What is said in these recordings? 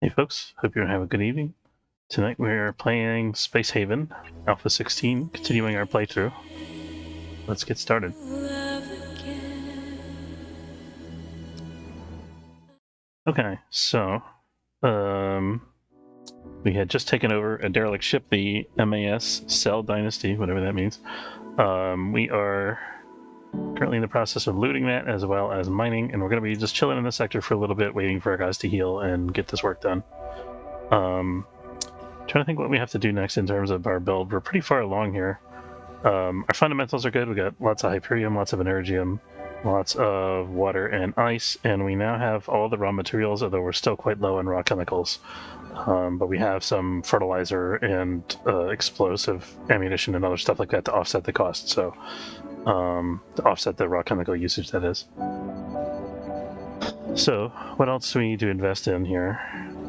Hey folks, hope you're having a good evening. Tonight we're playing Space Haven, Alpha 16, continuing our playthrough. Let's get started. Okay, so we had just taken over a derelict ship, the MAS Cell Dynasty, whatever that means. We are currently in the process of looting that as well as mining, and we're going to be just chilling in the sector for a little bit, waiting for our guys to heal and get this work done. Trying to think what we have to do next in terms of our build. We're pretty far along here. Our fundamentals are good. We got lots of Hyperium, lots of Energium, lots of water and ice, and we now have all the raw materials, although we're still quite low on raw chemicals. But we have some fertilizer and explosive ammunition and other stuff like that to offset the cost. So to offset the raw chemical usage, that is. So what else do we need to invest in here?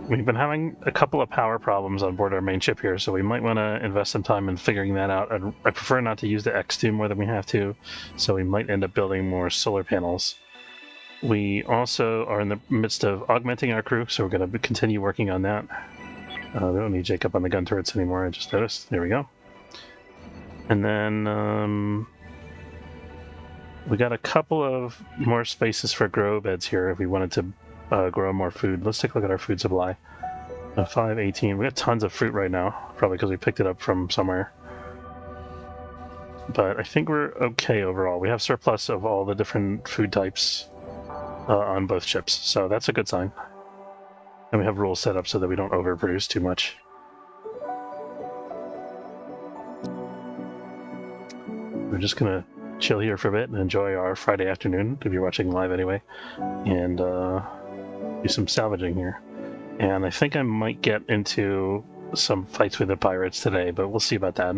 We've been having a couple of power problems on board our main ship here, so we might want to invest some time in figuring that out. I prefer not to use the X2 more than we have to, so we might end up building more solar panels. We also are in the midst of augmenting our crew, so we're going to continue working on that. We don't need Jacob on the gun turrets anymore, I just noticed. There we go. And then we got a couple of more spaces for grow beds here if we wanted to grow more food. Let's take a look at our food supply. 518. We got tons of fruit right now, probably because we picked it up from somewhere. But I think we're okay overall. We have surplus of all the different food types on both ships, so that's a good sign. And we have rules set up so that we don't overproduce too much. We're just gonna chill here for a bit and enjoy our Friday afternoon, if you're watching live anyway, and do some salvaging here. And I think I might get into some fights with the pirates today, but we'll see about that.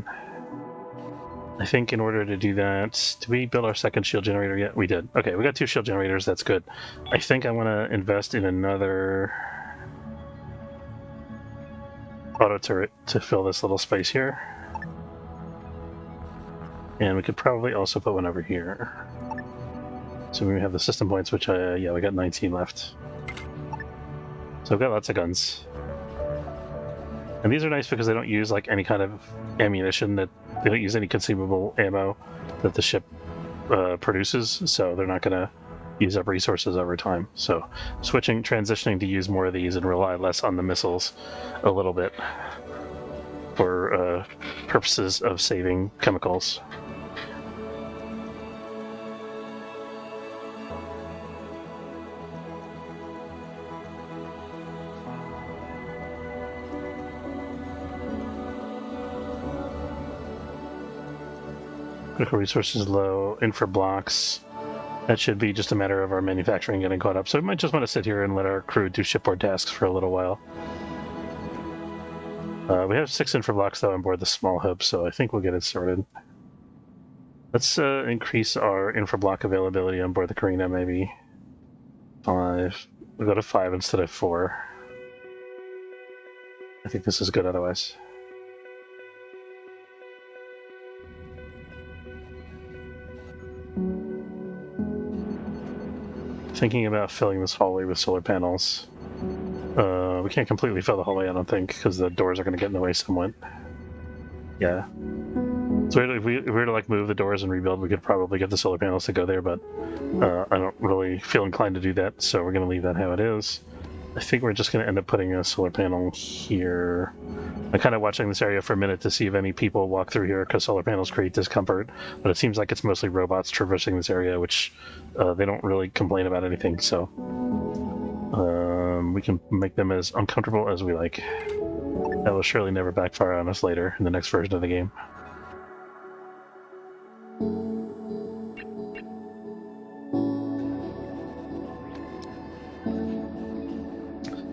I think in order to do that, did we build our second shield generator yet? We did. Okay, we got 2 shield generators, that's good. I think I want to invest in another auto turret to fill this little space here. And we could probably also put one over here. So we have the system points, which, yeah, we got 19 left. So I've got lots of guns. And these are nice because they don't use like any kind of ammunition, that they don't use any consumable ammo that the ship produces, so they're not going to use up resources over time. So transitioning to use more of these and rely less on the missiles a little bit for purposes of saving chemicals. Critical resources low, infra blocks. That should be just a matter of our manufacturing getting caught up. So we might just want to sit here and let our crew do shipboard tasks for a little while. We have 6 infra blocks though on board the small hub, so I think we'll get it sorted. Let's increase our infra block availability on board the Carina, maybe 5. We'll go to 5 instead of 4. I think this is good otherwise. Thinking about filling this hallway with solar panels. We can't completely fill the hallway, I don't think, because the doors are going to get in the way somewhat. Yeah. So if we were to like move the doors and rebuild, we could probably get the solar panels to go there, but I don't really feel inclined to do that, so we're going to leave that how it is. I think we're just going to end up putting a solar panel here. I'm kind of watching this area for a minute to see if any people walk through here, because solar panels create discomfort, but it seems like it's mostly robots traversing this area, which they don't really complain about anything, so we can make them as uncomfortable as we like. That will surely never backfire on us later in the next version of the game.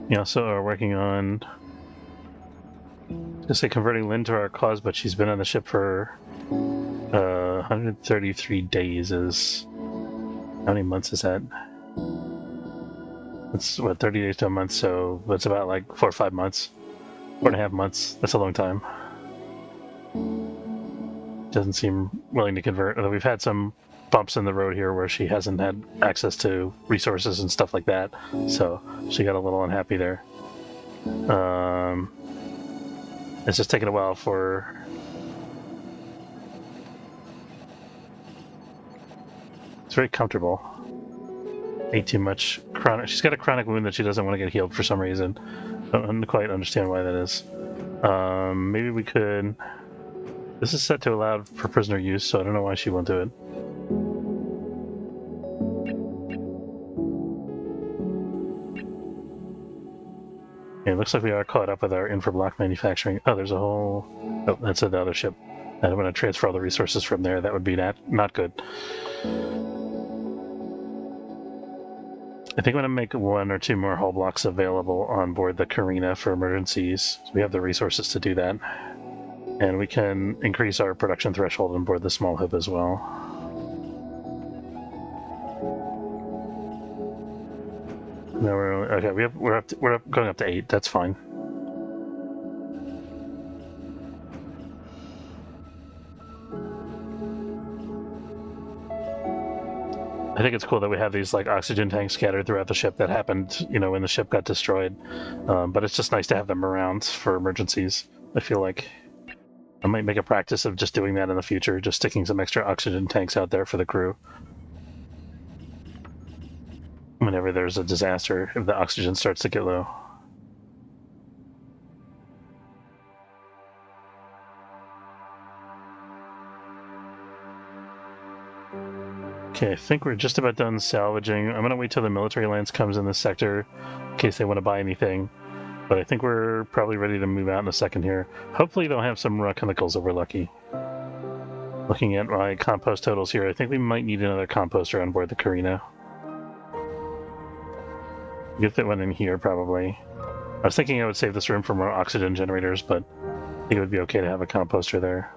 We also are working on, I say converting Lynn to our cause, but she's been on the ship for 133 days. Is how many months is that? That's what, 30 days to a month, so that's about like 4 or 5 months. 4.5 months. That's a long time. Doesn't seem willing to convert, although we've had some bumps in the road here where she hasn't had access to resources and stuff like that, so she got a little unhappy there. It's just taking a while for... It's very comfortable. Ate too much. She's got a chronic wound that she doesn't want to get healed for some reason. I don't quite understand why that is. Maybe we could... This is set to allow for prisoner use, so I don't know why she won't do it. Okay, it looks like we are caught up with our infra-block manufacturing. Oh, there's a whole... Oh, that's another ship. And I'm going to transfer all the resources from there. That would be not good. I think I'm going to make 1 or 2 more hull blocks available on board the Carina for emergencies. So we have the resources to do that. And we can increase our production threshold on board the small hub as well. No, we're going up to 8. That's fine. I think it's cool that we have these like oxygen tanks scattered throughout the ship. That happened, when the ship got destroyed. But it's just nice to have them around for emergencies. I feel like I might make a practice of just doing that in the future, just sticking some extra oxygen tanks out there for the crew. Whenever there's a disaster, if the oxygen starts to get low. Okay, I think we're just about done salvaging. I'm going to wait till the military lance comes in this sector in case they want to buy anything. But I think we're probably ready to move out in a second here. Hopefully they'll have some raw chemicals if we're lucky. Looking at my compost totals here, I think we might need another composter on board the Carina. Get that one in here, probably. I was thinking I would save this room for more oxygen generators, but I think it would be okay to have a composter there.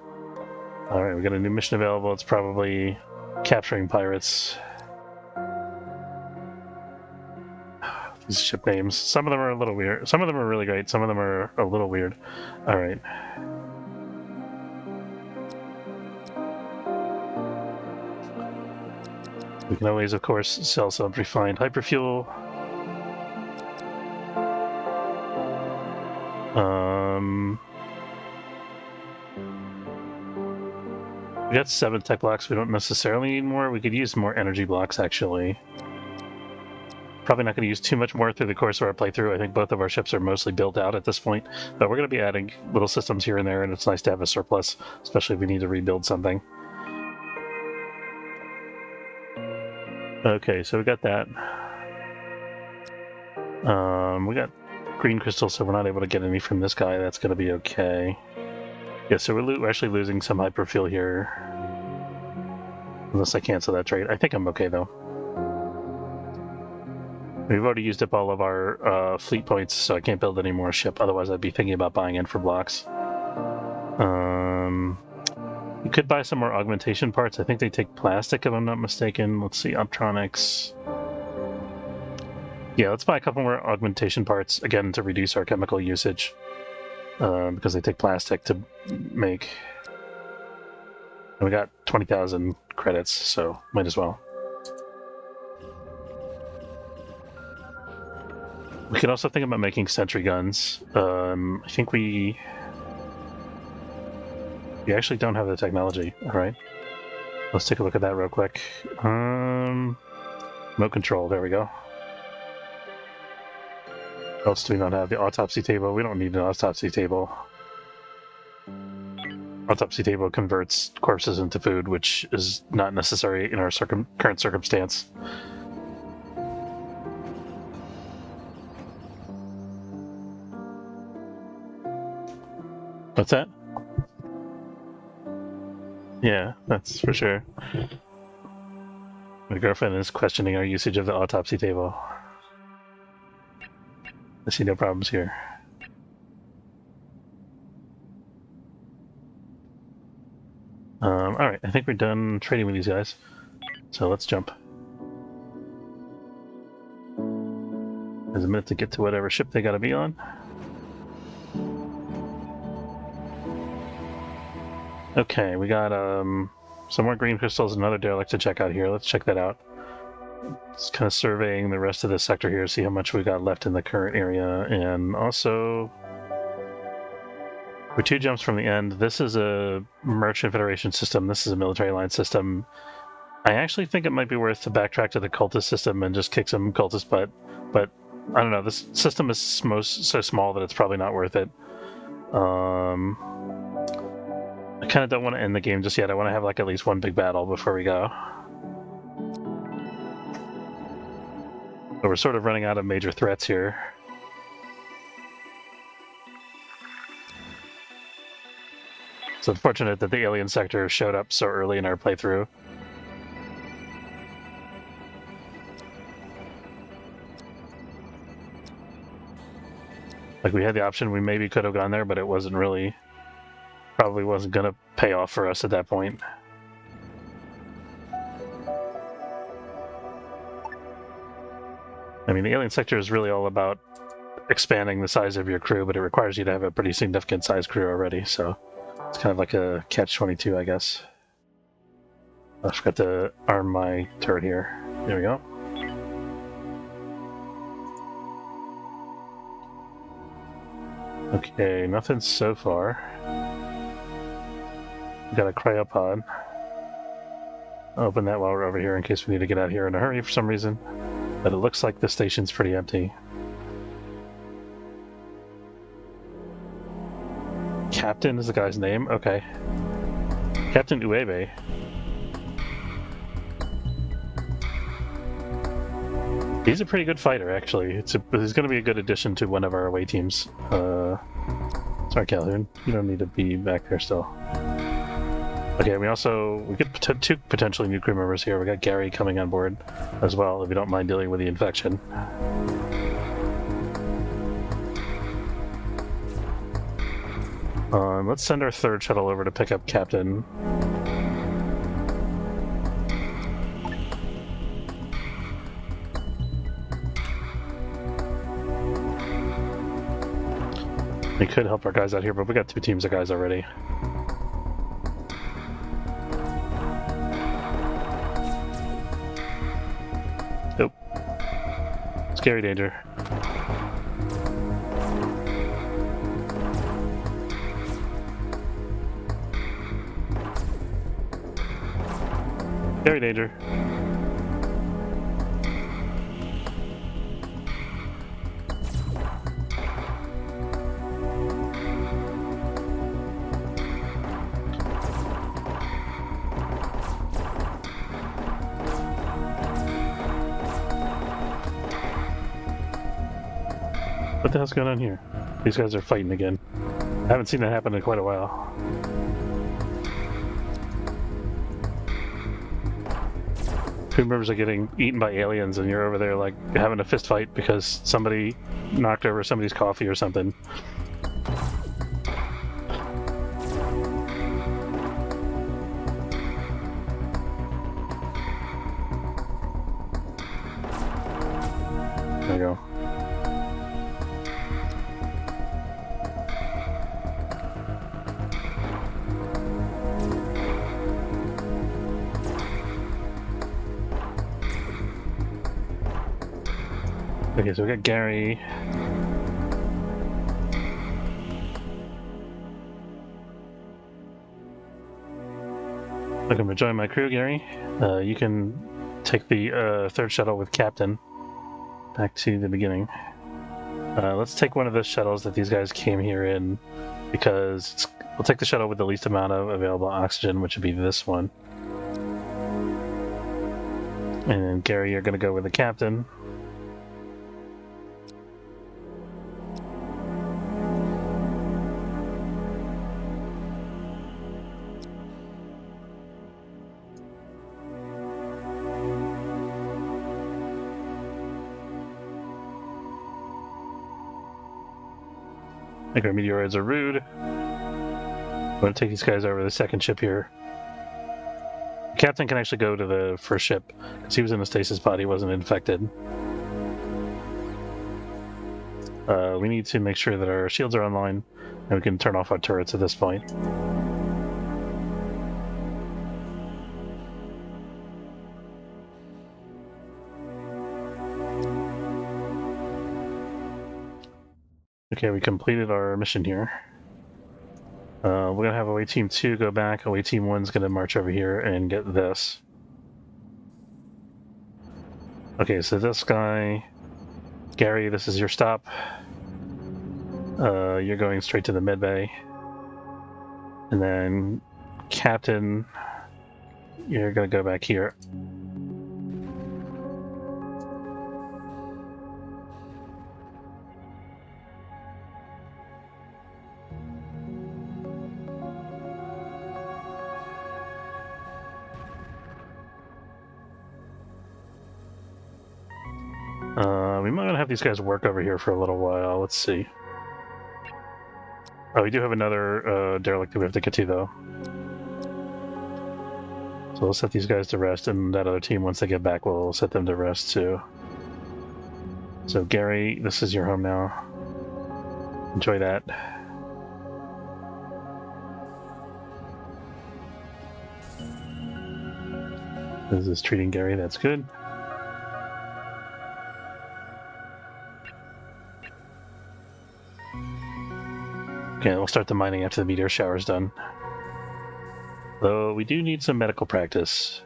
Alright, we got a new mission available. It's probably capturing pirates. These ship names. Some of them are a little weird. Some of them are really great. Some of them are a little weird. Alright. We can always, of course, sell some refined hyperfuel. We got 7 tech blocks. We don't necessarily need more. We could use more energy blocks, actually. Probably not going to use too much more through the course of our playthrough. I think both of our ships are mostly built out at this point. But we're going to be adding little systems here and there, and it's nice to have a surplus, especially if we need to rebuild something. Okay, so we got that. We got green crystals, so we're not able to get any from this guy. That's going to be okay. Yeah, so we're actually losing some hyperfuel here. Unless I cancel that trade. I think I'm okay, though. We've already used up all of our fleet points, so I can't build any more ship. Otherwise, I'd be thinking about buying infra blocks. You could buy some more augmentation parts. I think they take plastic, if I'm not mistaken. Let's see, optronics. Yeah, let's buy a couple more augmentation parts, again, to reduce our chemical usage. Because they take plastic to make. And we got 20,000 credits, so might as well. We could also think about making sentry guns. I think we actually don't have the technology. Alright. Let's take a look at that real quick. Remote control, there we go. What else do we not have? The autopsy table. We don't need an autopsy table. Autopsy table converts corpses into food, which is not necessary in our current circumstance. What's that? Yeah, that's for sure. My girlfriend is questioning our usage of the autopsy table. I see no problems here. Alright, I think we're done trading with these guys. So let's jump. There's a minute to get to whatever ship they gotta be on. Okay, we got some more green crystals, another derelict to check out here. Let's check that out. Just kind of surveying the rest of the sector here, see how much we got left in the current area, and also we're 2 jumps from the end. This is a Merchant Federation system. This is a military line system. I actually think it might be worth to backtrack to the cultist system and just kick some cultist butt, but I don't know. This system is so small that it's probably not worth it. I kind of don't want to end the game just yet. I want to have like at least one big battle before we go. But we're sort of running out of major threats here. It's unfortunate that the alien sector showed up so early in our playthrough. Like, we had the option, we maybe could have gone there, but it wasn't really... Probably wasn't going to pay off for us at that point. I mean, the alien sector is really all about expanding the size of your crew, but it requires you to have a pretty significant size crew already, so it's kind of like a catch-22, I guess. I forgot to arm my turret here. There we go. Okay, nothing so far. We got a cryopod. I'll open that while we're over here in case we need to get out here in a hurry for some reason. But it looks like the station's pretty empty. Captain is the guy's name? Okay. Captain Uebe. He's a pretty good fighter, actually. He's going to be a good addition to one of our away teams. Sorry, Calhoun. You don't need to be back there still. Okay, we get 2 potentially new crew members here. We got Gary coming on board as well, if you don't mind dealing with the infection. Let's send our 3rd shuttle over to pick up Captain. We could help our guys out here, but we got 2 teams of guys already. Nope. Scary danger. Scary danger. What the hell's going on here? These guys are fighting again. I haven't seen that happen in quite a while. Crew members are getting eaten by aliens and you're over there like having a fist fight because somebody knocked over somebody's coffee or something. There you go. Okay, so we got Gary. Welcome to join my crew, Gary. You can take the 3rd shuttle with Captain back to the beginning. Let's take one of the shuttles that these guys came here in, because we'll take the shuttle with the least amount of available oxygen, which would be this one. And then Gary, you're going to go with the Captain. I think our meteoroids are rude. I'm going to take these guys over to the 2nd ship here. The Captain can actually go to the 1st ship, because he was in a stasis pod, he wasn't infected. We need to make sure that our shields are online, and we can turn off our turrets at this point. Okay, we completed our mission here. We're gonna have away team 2 go back. Away team 1's gonna march over here and get this. Okay, so this guy, Gary, this is your stop. You're going straight to the med bay. And then Captain, you're gonna go back here. We might want to have these guys work over here for a little while. Let's see. Oh, we do have another derelict that we have to get to, though. So we'll set these guys to rest, and that other team, once they get back, we'll set them to rest, too. So, Gary, this is your home now. Enjoy that. This is treating Gary, that's good. Okay, we'll start the mining after the meteor shower's done. Though we do need some medical practice.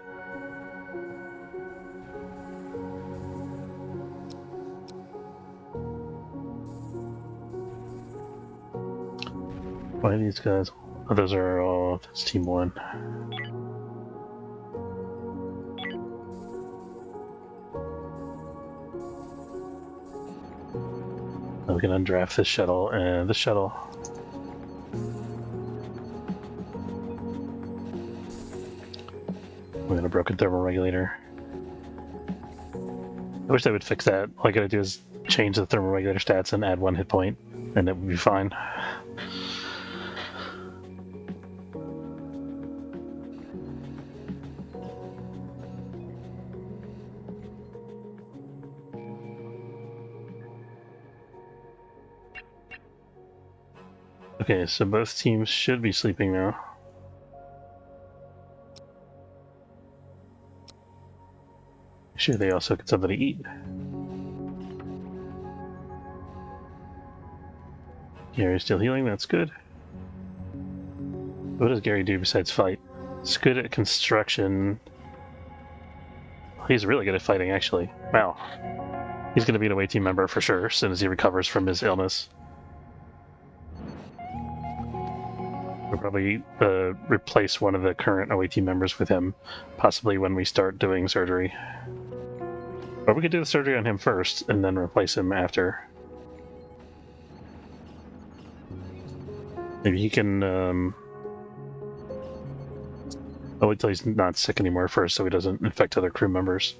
Why are these guys? Oh, those are all. That's team 1. Oh, we can undraft this shuttle and this shuttle. We got a broken thermal regulator. I wish they would fix that. All I gotta do is change the thermal regulator stats and add 1 hit point, and it would be fine. Okay, so both teams should be sleeping now. Make sure they also get something to eat. Gary's still healing, that's good. What does Gary do besides fight? He's good at construction. He's really good at fighting, actually. Wow. He's going to be an away team member for sure as soon as he recovers from his illness. We'll probably replace one of the current away team members with him, possibly when we start doing surgery. Or we could do the surgery on him first and then replace him after. Maybe he can. I'll wait till he's not sick anymore first so he doesn't infect other crew members.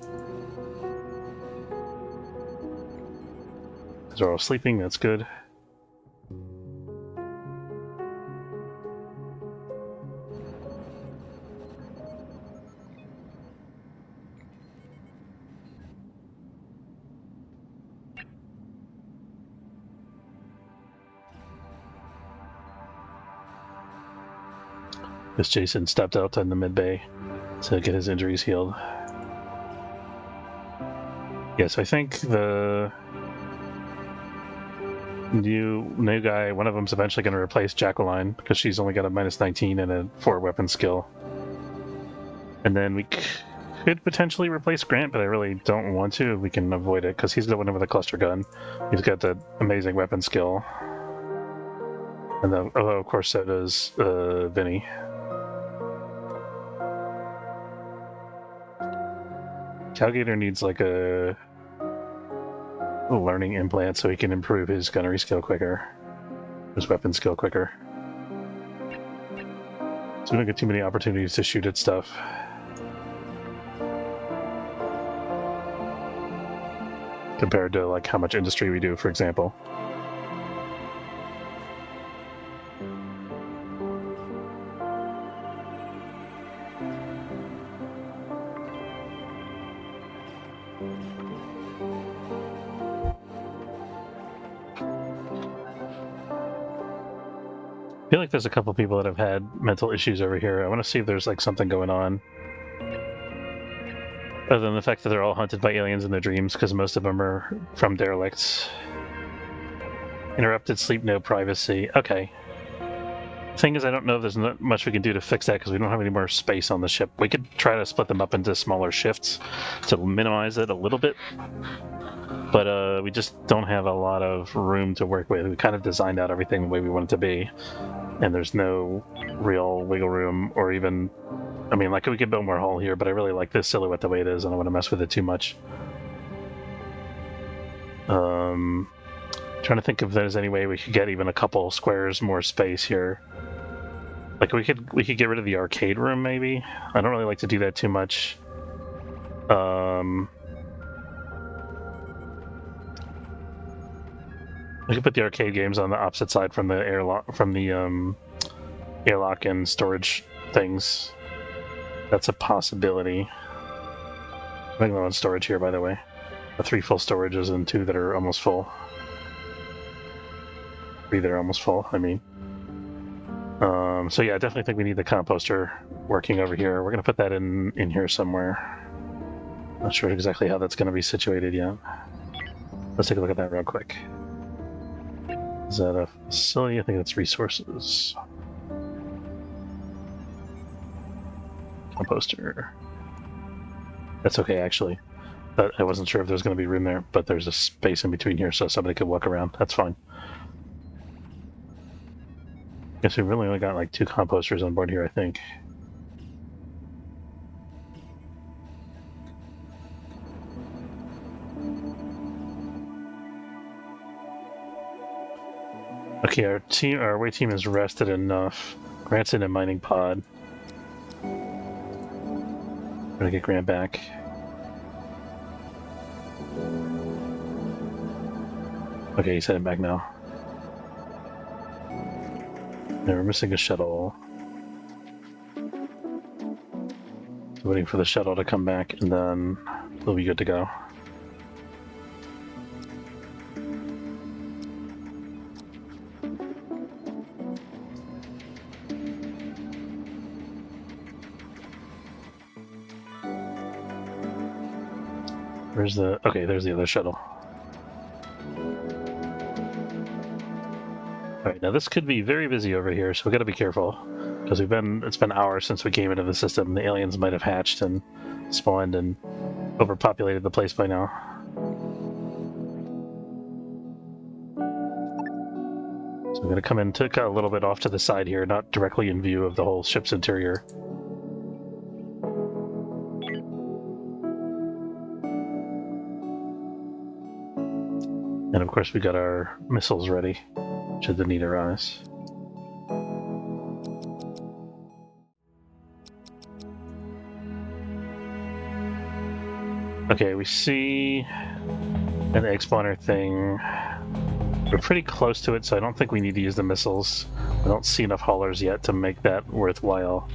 They're all sleeping, that's good. This Jason stepped out in the mid bay to get his injuries healed. Yes, I think the new guy, one of them's eventually going to replace Jacqueline because she's only got a -19 and a 4 weapon skill. And then we could potentially replace Grant, but I really don't want to. We can avoid it because he's the one with a cluster gun. He's got that amazing weapon skill. And then, of course, so does Vinny. Calgator needs like a learning implant so he can improve his gunnery skill quicker, his weapon skill quicker. So we don't get too many opportunities to shoot at stuff. Compared to like how much industry we do, for example. I feel like there's a couple people that have had mental issues over here. I want to see if there's like something going on. Other than the fact that they're all hunted by aliens in their dreams, because most of them are from derelicts. Interrupted sleep, no privacy. Okay. Thing is, I don't know if there's not much we can do to fix that because we don't have any more space on the ship. We could try to split them up into smaller shifts to minimize it a little bit, but we just don't have a lot of room to work with. We kind of designed out everything the way we want it to be, and there's no real wiggle room or even... I mean, like, we could build more hull here, but I really like this silhouette the way it is. I don't want to mess with it too much. Trying to think if there's any way we could get even a couple squares more space here. Like, we could get rid of the arcade room, maybe? I don't really like to do that too much. We could put the arcade games on the opposite side from the airlock and storage things. That's a possibility. I'm going on storage here, by the way. 3 full storages and 2 that are almost full. 3 that are almost full, I mean. So yeah, I definitely think we need the composter working over here. We're going to put that in here somewhere. Not sure exactly how that's going to be situated yet. Let's take a look at that real quick. Is that a facility? I think that's resources. Composter. That's okay, actually. But I wasn't sure if there was going to be room there, but there's a space in between here so somebody could walk around. That's fine. Guess we really only got like 2 composters on board here, I think. Okay, our away team is rested enough. Grant's in a mining pod. I'm gonna get Grant back. Okay, he's heading back now. Yeah, we're missing a shuttle. Waiting for the shuttle to come back, and then we'll be good to go. Where's the... Okay, there's the other shuttle. Alright, now this could be very busy over here, so we gotta be careful. Because it's been hours since we came into the system. The aliens might have hatched and spawned and overpopulated the place by now. So I'm gonna come in, take a little bit off to the side here, not directly in view of the whole ship's interior. And of course we got our missiles ready, should the need arise. Okay, we see an egg spawner thing. We're pretty close to it, so I don't think we need to use the missiles. I don't see enough haulers yet to make that worthwhile.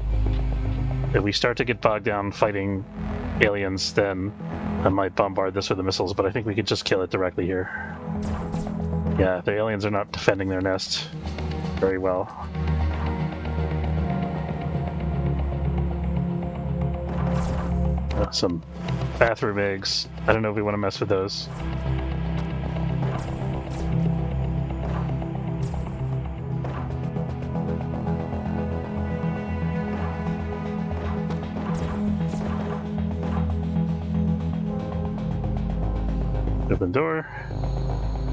If we start to get bogged down fighting aliens, then I might bombard this with the missiles, but I think we could just kill it directly here. Yeah, the aliens are not defending their nest very well. Some bathroom eggs. I don't know if we want to mess with those. Open door.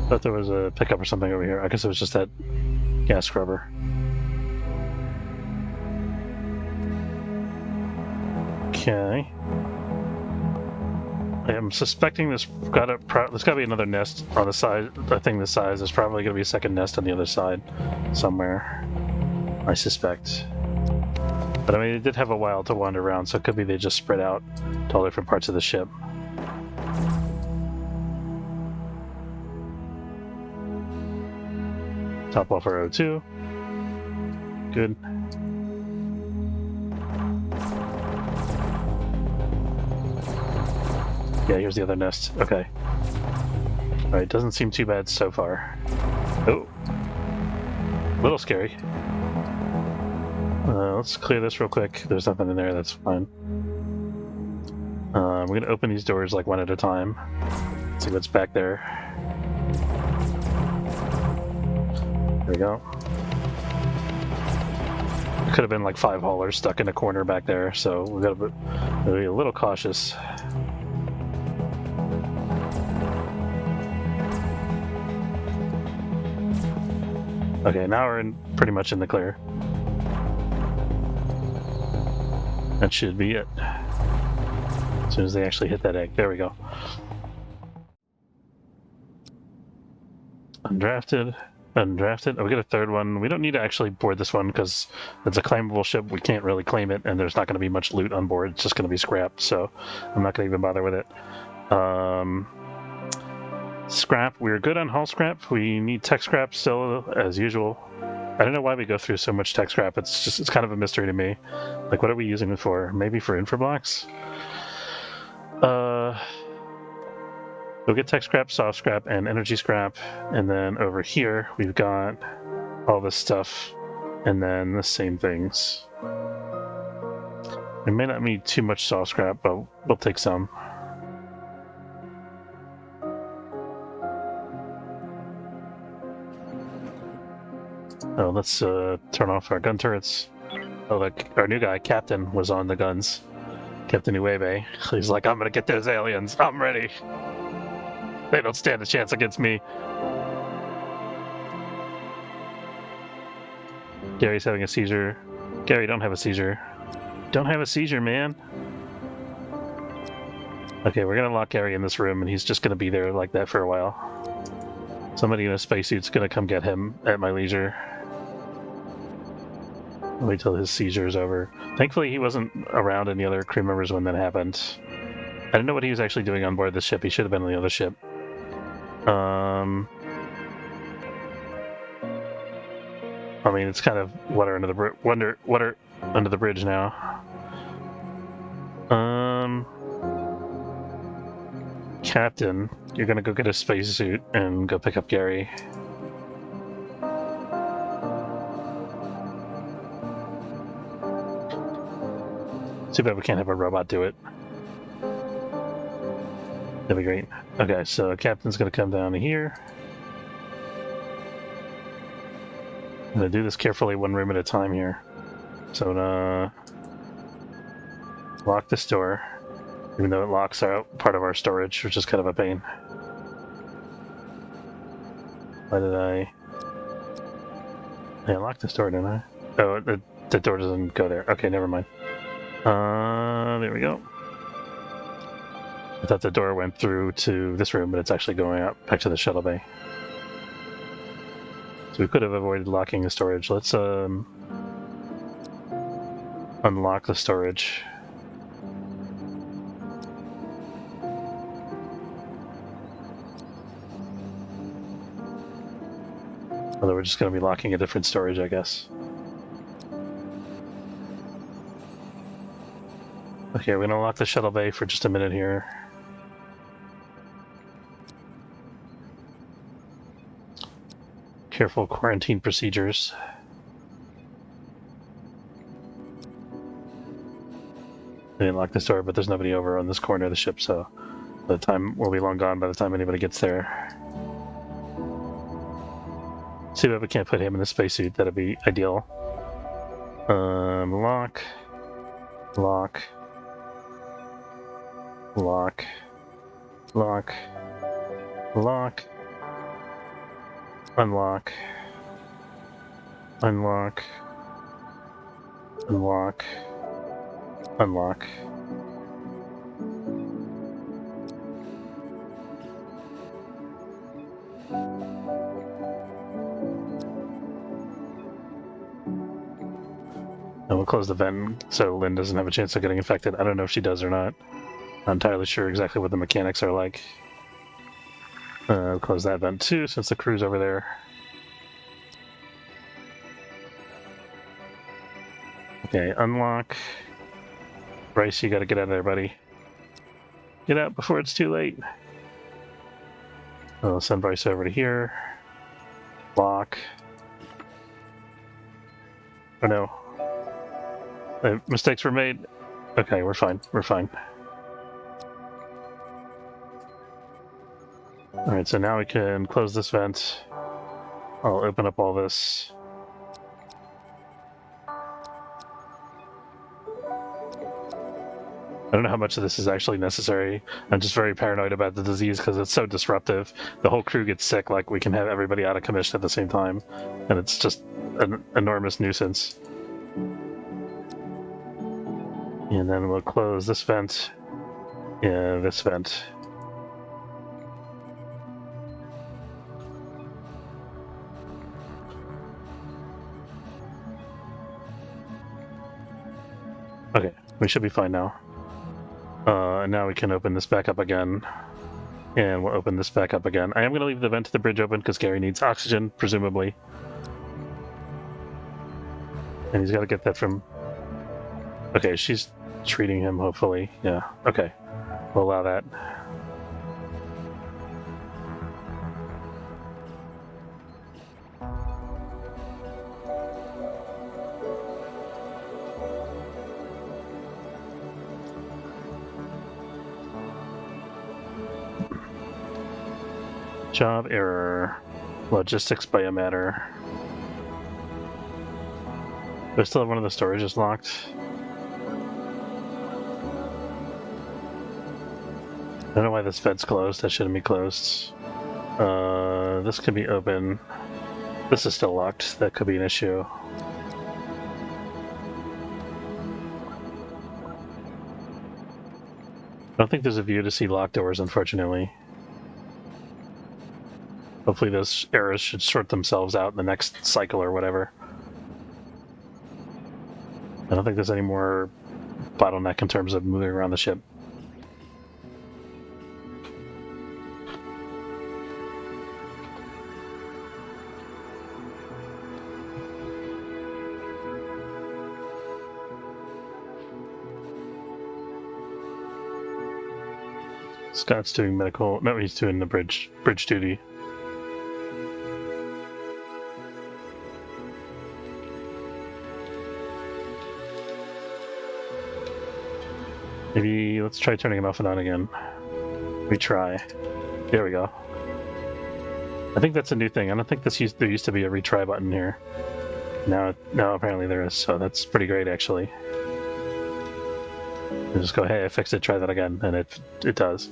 Thought there was a pickup or something over here. I guess it was just that gas scrubber. Okay. I am suspecting there's got to be another nest on the side. A thing this size. There's probably going to be a second nest on the other side somewhere. I suspect. But I mean, it did have a while to wander around, so it could be they just spread out to all different parts of the ship. Top off our O2. Good. Yeah, here's the other nest. Okay. Alright, doesn't seem too bad so far. Oh. A little scary. Let's clear this real quick. There's nothing in there, that's fine. We're going to open these doors like one at a time. See what's back there. we go. Could have been like 5 haulers stuck in a corner back there, so we got to be a little cautious. Okay, now we're pretty much in the clear. That should be it. As soon as they actually hit that egg. There we go. Undrafted. Undrafted. Oh, we got a third one. We don't need to actually board this one because it's a claimable ship. We can't really claim it, and there's not going to be much loot on board. It's just going to be scrap, so I'm not going to even bother with it. Scrap. We're good on hull scrap. We need tech scrap still, as usual. I don't know why we go through so much tech scrap. It's kind of a mystery to me. Like, what are we using it for? Maybe for infrablocks? We'll get tech scrap, soft scrap, and energy scrap. And then over here, we've got all this stuff, and then the same things. We may not need too much soft scrap, but we'll take some. Oh, let's turn off our gun turrets. Oh, look, our new guy, Captain, was on the guns. Captain Uebe. He's like, I'm gonna get those aliens. I'm ready. They don't stand a chance against me. Gary's having a seizure. Gary, don't have a seizure. Don't have a seizure, man. Okay, we're gonna lock Gary in this room, and he's just gonna be there like that for a while. Somebody in a spacesuit's gonna come get him at my leisure. Wait till his seizure is over. Thankfully, he wasn't around any other crew members when that happened. I didn't know what he was actually doing on board the ship. He should have been on the other ship. I mean, it's kind of water under the bridge now. Captain, you're gonna go get a spacesuit and go pick up Gary. Too bad we can't have a robot do it. That'd be great. Okay, so Captain's gonna come down here. I'm gonna do this carefully, one room at a time here. So I'm gonna lock this door, even though it locks out part of our storage, which is kind of a pain. Why did I locked this door, didn't I? Oh, the door doesn't go there. Okay, never mind. There we go. I thought the door went through to this room, but it's actually going out back to the shuttle bay. So we could have avoided locking the storage. Let's unlock the storage. Although we're just going to be locking a different storage, I guess. Okay, we're going to lock the shuttle bay for just a minute here. Careful quarantine procedures. They didn't lock this door, but there's nobody over on this corner of the ship, so by the time we'll be long gone by the time anybody gets there. See if we can't put him in the spacesuit. That'd be ideal. Lock. Lock. Lock. Lock. Lock. Unlock. Unlock. Unlock. Unlock. And we'll close the vent so Lynn doesn't have a chance of getting infected. I don't know if she does or not. Not entirely sure exactly what the mechanics are like. We'll close that vent too, since the crew's over there. Okay, unlock. Bryce, you gotta get out of there, buddy. Get out before it's too late. I'll send Bryce over to here. Lock. Oh no. Mistakes were made. Okay, we're fine. We're fine. Alright, so now we can close this vent. I'll open up all this. I don't know how much of this is actually necessary. I'm just very paranoid about the disease because it's so disruptive. The whole crew gets sick, like we can have everybody out of commission at the same time. And it's just an enormous nuisance. And then we'll close this vent. Yeah, this vent. Okay, we should be fine now. And now we can open this back up again. And we'll open this back up again. I am going to leave the vent to the bridge open because Gary needs oxygen, presumably. And he's got to get that from... Okay, she's treating him, hopefully. Yeah, okay. We'll allow that. Job error. Logistics biomatter. Do I still have one of the storages locked? I don't know why this vent's closed. That shouldn't be closed. This could be open. This is still locked. That could be an issue. I don't think there's a view to see locked doors, unfortunately. Hopefully those errors should sort themselves out in the next cycle or whatever. I don't think there's any more bottleneck in terms of moving around the ship. Scott's doing medical... No, he's doing the bridge duty. Maybe let's try turning it off and on again. Retry. There we go. I think that's a new thing. I don't think there used to be a retry button here. Now apparently there is, so that's pretty great actually. You just go, hey, I fixed it, try that again, and it does.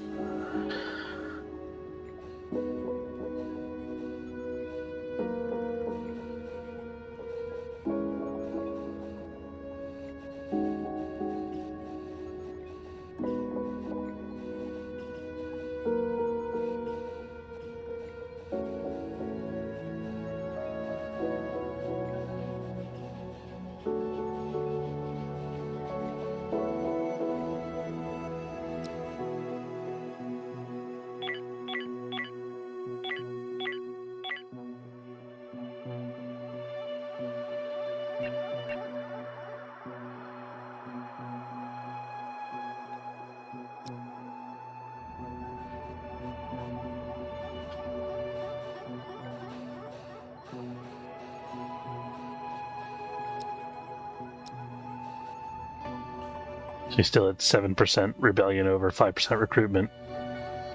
She's still at 7% rebellion over 5% recruitment,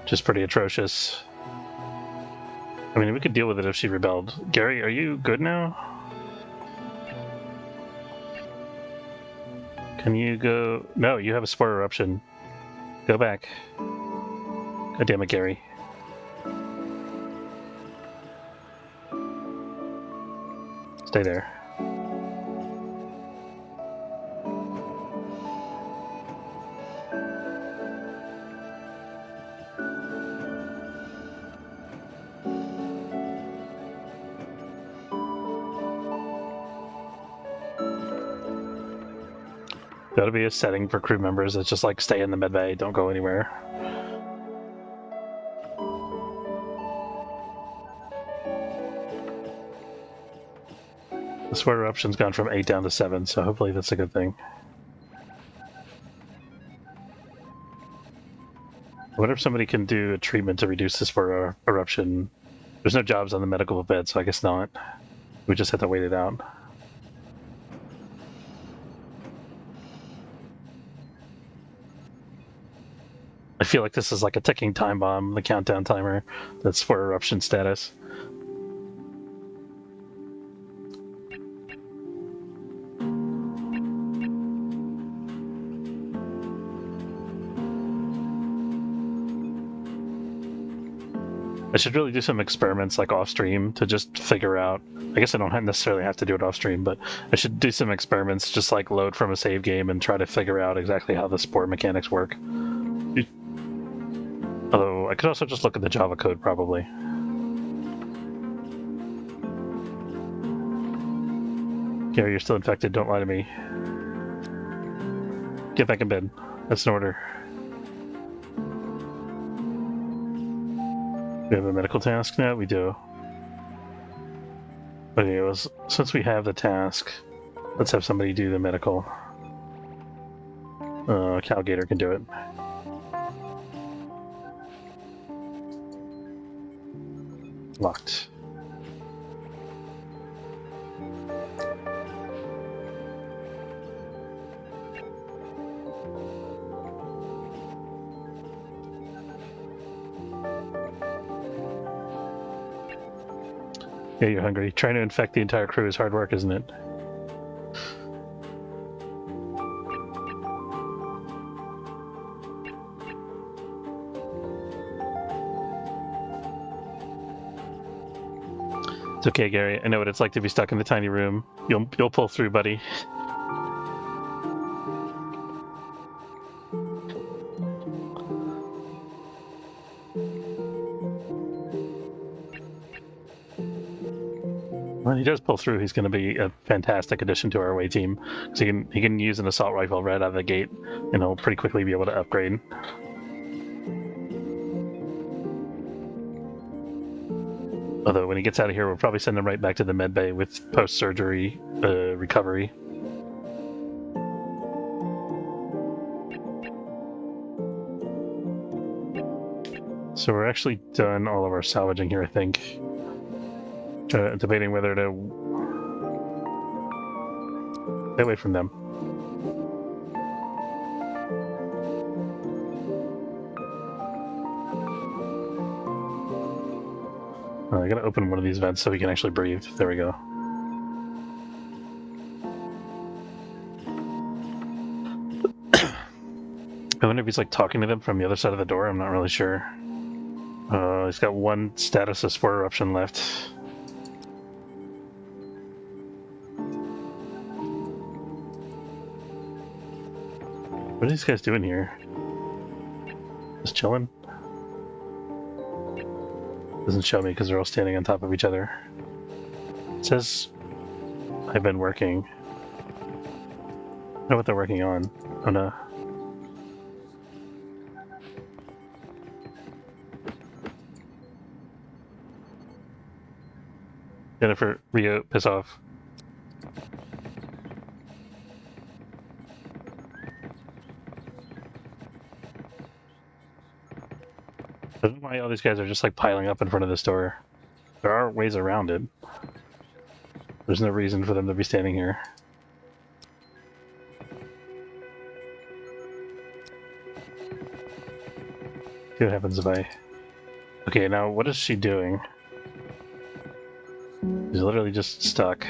which is pretty atrocious. I mean, we could deal with it if she rebelled. Gary, are you good now? Can you go... No, you have a spore eruption. Go back. God damn it, Gary. Stay there. That'll be a setting for crew members. It's just like stay in the medbay, don't go anywhere. The spore eruption's gone from 8 down to 7, so hopefully that's a good thing. I wonder if somebody can do a treatment to reduce the spore eruption. There's no jobs on the medical bed, so I guess not. We just have to wait it out. I feel like this is like a ticking time bomb, the countdown timer. That's for eruption status. I should really do some experiments like off stream to just figure out. I guess I don't necessarily have to do it off stream, but I should do some experiments, just like load from a save game and try to figure out exactly how the sport mechanics work. Although I could also just look at the Java code probably. Gary, you're still infected. Don't lie to me. Get back in bed. That's an order. We have a medical task now? We do. Okay, since we have the task, let's have somebody do the medical. Calgator can do it. Locked. Yeah, you're hungry. Trying to infect the entire crew is hard work, isn't it? It's okay, Gary. I know what it's like to be stuck in the tiny room. You'll pull through, buddy. When he does pull through, he's going to be a fantastic addition to our away team. So he can use an assault rifle right out of the gate, and he'll pretty quickly be able to upgrade. Although when he gets out of here, we'll probably send him right back to the med bay with post-surgery recovery. So we're actually done all of our salvaging here, I think. Debating whether to stay away from them. I gotta open one of these vents so we can actually breathe. There we go. I wonder if he's like talking to them from the other side of the door. I'm not really sure. He's got one status of spore eruption left. What are these guys doing here? Just chilling? Doesn't show me because they're all standing on top of each other. It says I've been working. I don't know what they're working on. Oh no. Jennifer, Rio, piss off. I don't know why all these guys are just like piling up in front of this door. There are ways around it. There's no reason for them to be standing here. See what happens if I... Okay, now what is she doing? She's literally just stuck.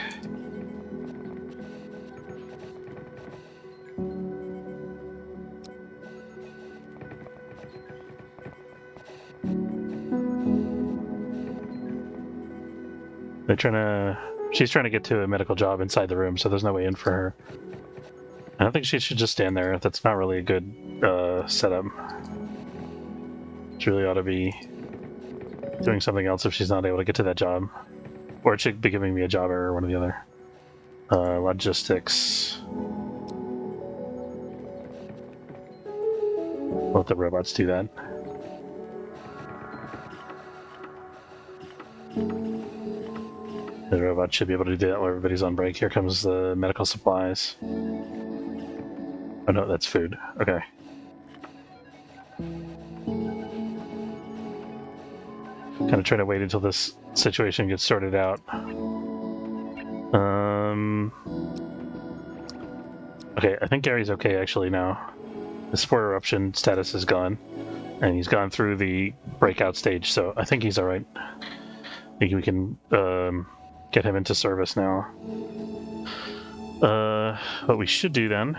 She's trying to get to a medical job inside the room, so there's no way in for her. I don't think she should just stand there. That's not really a good setup. She really ought to be doing something else if she's not able to get to that job. Or it should be giving me a job error, one or the other. Logistics. Let the robots do that. The robot should be able to do that while everybody's on break. Here comes the medical supplies. Oh no, that's food. Okay. Kind of try to wait until this situation gets sorted out. Okay, I think Gary's okay actually now. The spore eruption status is gone, and he's gone through the breakout stage, so I think he's alright. I think we can get him into service now. What we should do then,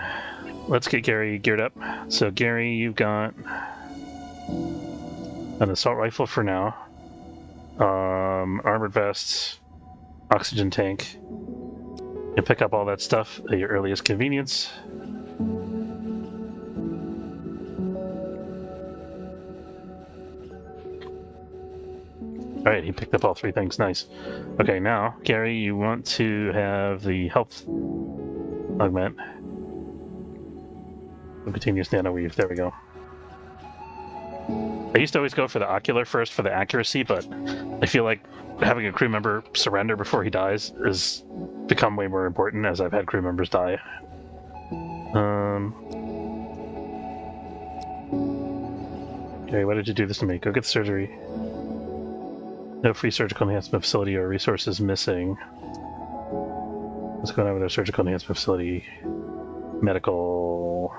let's get Gary geared up. So Gary, you've got an assault rifle for now. Armored vests, oxygen tank. You pick up all that stuff at your earliest convenience. All right, he picked up all 3 things. Nice. Okay, now, Gary, you want to have the health augment. Continuous nano weave. There we go. I used to always go for the ocular first for the accuracy, but I feel like having a crew member surrender before he dies has become way more important as I've had crew members die. Okay, why did you do this to me? Go get surgery. No free surgical enhancement facility or resources missing. What's going on with our surgical enhancement facility? Medical.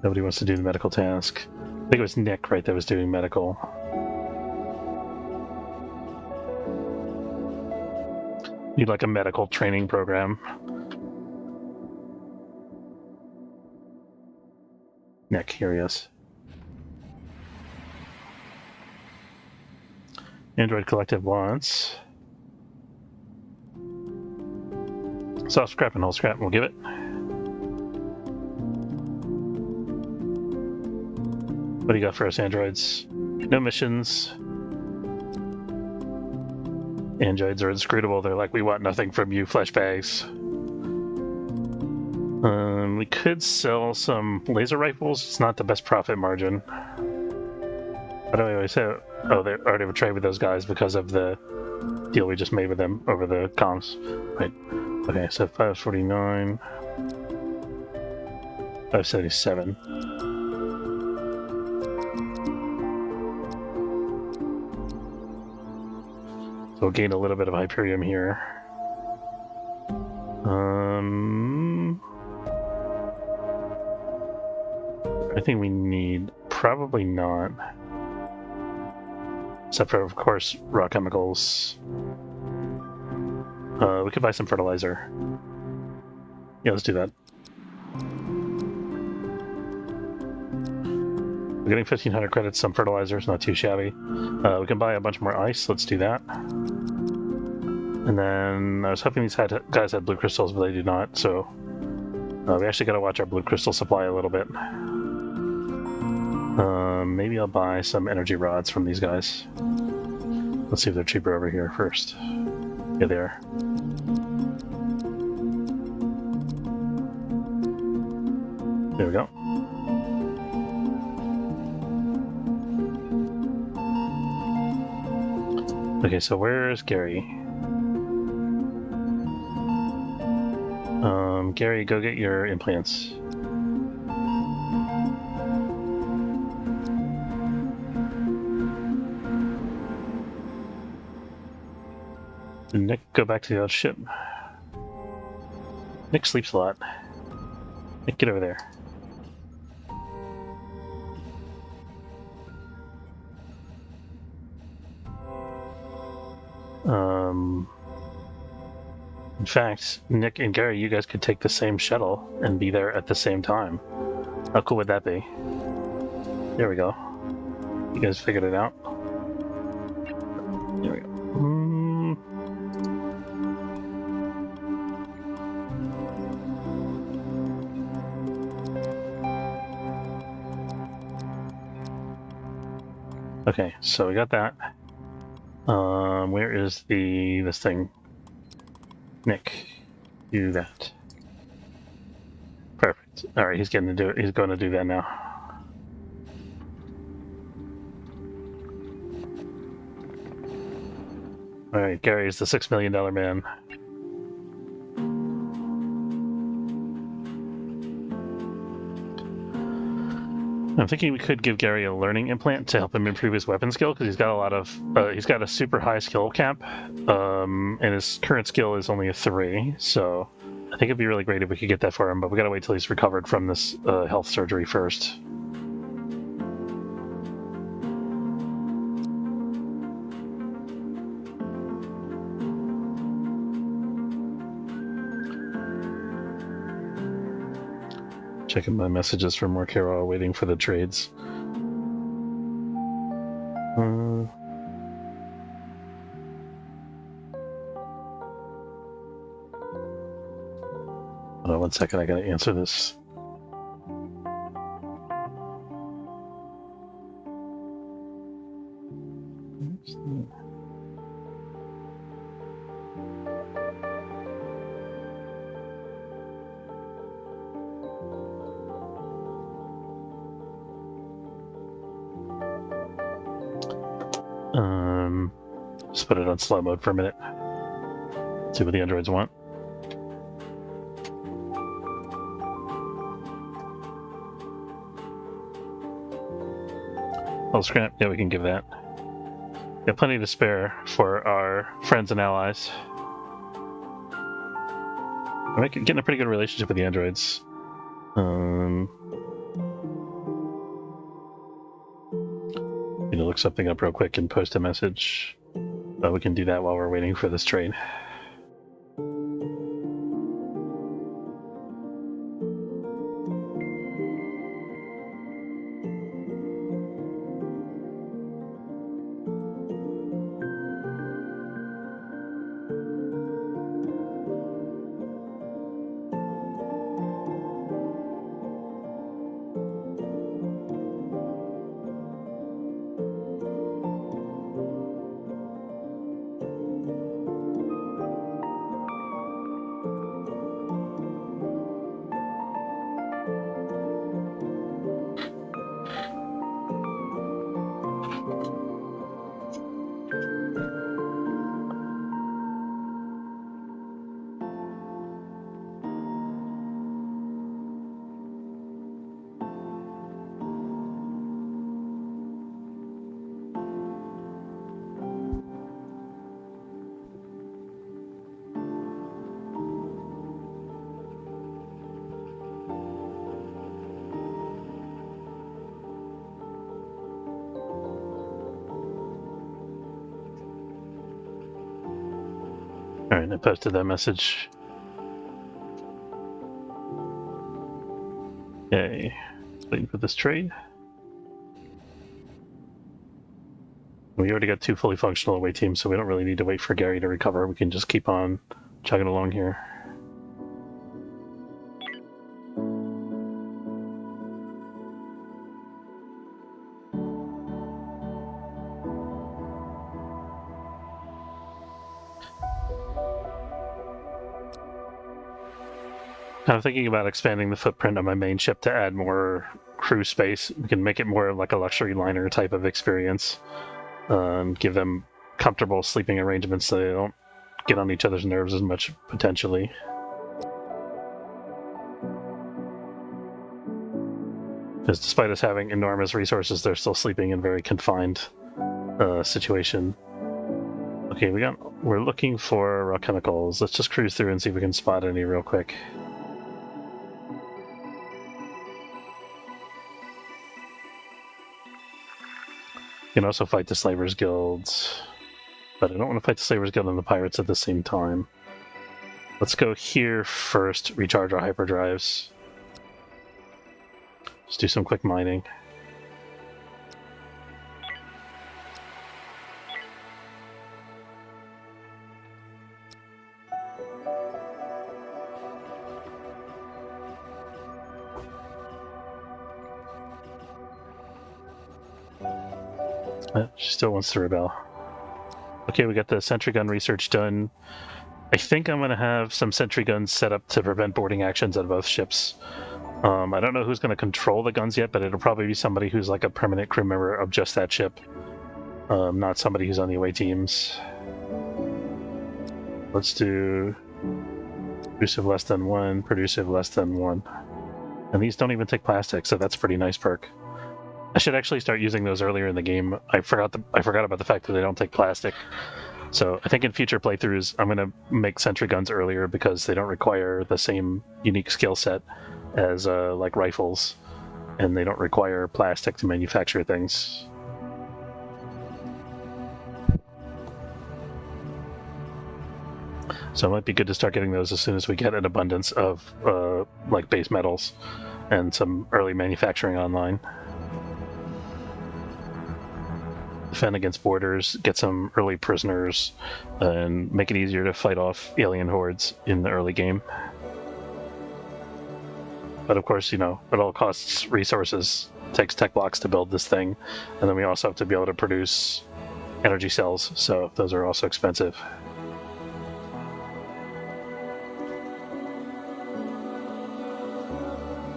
Nobody wants to do the medical task. I think it was Nick, right, that was doing medical. Need like a medical training program. Nick, here he is. Android Collective wants soft scrap and whole scrap. We'll give it. What do you got for us, androids? No missions. Androids are inscrutable. They're like, we want nothing from you, flesh bags. We could sell some laser rifles. It's not the best profit margin. What do I always say? Oh, they already have a trade with those guys because of the deal we just made with them over the comms. Right. Okay, so 549. 577. So we'll gain a little bit of Hyperium here. Everything we need? Probably not. Except for, of course, raw chemicals. We could buy some fertilizer. Yeah, let's do that. We're getting 1,500 credits, some fertilizer, it's not too shabby. We can buy a bunch more ice, let's do that. And then I was hoping these guys had blue crystals, but they do not, so we actually got to watch our blue crystal supply a little bit. Maybe I'll buy some energy rods from these guys. Let's see if they're cheaper over here first. Yeah, they are. There we go. Okay, so where's Gary? Gary, go get your implants. Nick, go back to the other ship. Nick sleeps a lot. Nick, get over there. In fact, Nick and Gary, you guys could take the same shuttle and be there at the same time. How cool would that be? There we go. You guys figured it out. There we go. Okay, so we got that. Where is this thing? Nick, do that. Perfect. All right, he's going to do it. He's going to do that now. All right, Gary is the $6 million man. I'm thinking we could give Gary a learning implant to help him improve his weapon skill, because he's got a lot of he's got a super high skill cap, and his current skill is only a 3. So I think it'd be really great if we could get that for him, but we gotta wait till he's recovered from this health surgery first. Checking my messages for more Carol, waiting for the trades. Hold on 1 second, I gotta answer this. Just put it on slow mode for a minute. See what the androids want. Oh, scrap. Yeah, we can give that. Got plenty to spare for our friends and allies. We're getting a pretty good relationship with the androids. Need to look something up real quick and post a message. But we can do that while we're waiting for this trade. Alright, I posted that message. Okay, waiting for this trade. We already got 2 fully functional away teams, so we don't really need to wait for Gary to recover. We can just keep on chugging along here. I'm thinking about expanding the footprint of my main ship to add more crew space. We can make it more like a luxury liner type of experience. Give them comfortable sleeping arrangements so they don't get on each other's nerves as much, potentially. Because despite us having enormous resources, they're still sleeping in a very confined situation. Okay, we're looking for raw chemicals. Let's just cruise through and see if we can spot any real quick. You can also fight the Slavers Guilds, but I don't want to fight the Slavers Guild and the Pirates at the same time. Let's go here first, recharge our hyperdrives. Just do some quick mining. She still wants to rebel. Okay, we got the sentry gun research done. I think I'm going to have some sentry guns set up to prevent boarding actions on both ships. I don't know who's going to control the guns yet, but it'll probably be somebody who's like a permanent crew member of just that ship. Not somebody who's on the away teams. Let's do producive less than 1, producive less than 1. And these don't even take plastic, so that's a pretty nice perk. I should actually start using those earlier in the game. I forgot about the fact that they don't take plastic. So I think in future playthroughs, I'm going to make sentry guns earlier because they don't require the same unique skill set as like rifles, and they don't require plastic to manufacture things. So it might be good to start getting those as soon as we get an abundance of like base metals and some early manufacturing online. defend against borders, get some early prisoners, and make it easier to fight off alien hordes in the early game. But of course, you know, it all costs resources. It takes tech blocks to build this thing, and then we also have to be able to produce energy cells, so those are also expensive.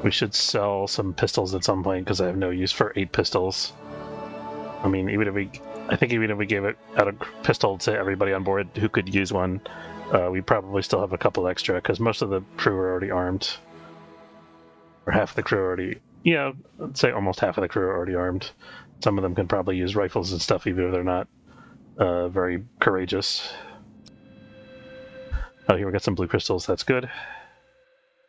We should sell some pistols at some point because I have no use for 8 pistols. I mean, even if we gave it out a pistol to everybody on board who could use one, we probably still have a couple extra because most of the crew are already armed. Or half the crew already, yeah, I'd say almost half of the crew are already armed. Some of them can probably use rifles and stuff, even if they're not very courageous. Oh, here we got some blue crystals, that's good.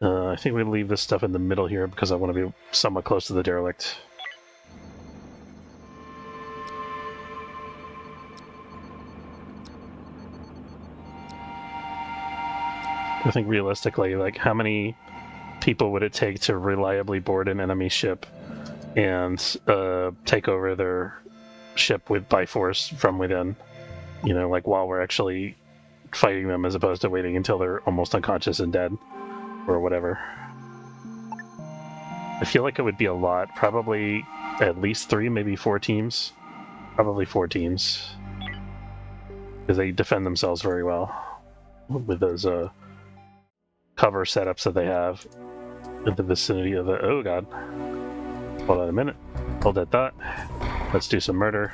I think we leave this stuff in the middle here because I want to be somewhat close to the derelict. I think realistically, like, how many people would it take to reliably board an enemy ship and take over their ship by force from within? You know, like while we're actually fighting them, as opposed to waiting until they're almost unconscious and dead, or whatever. I feel like it would be a lot. Probably at least 3, maybe 4 teams. Probably 4 teams. Because they defend themselves very well with those cover setups that they have in the vicinity of the... Oh god. Hold on a minute. Hold that thought. Let's do some murder.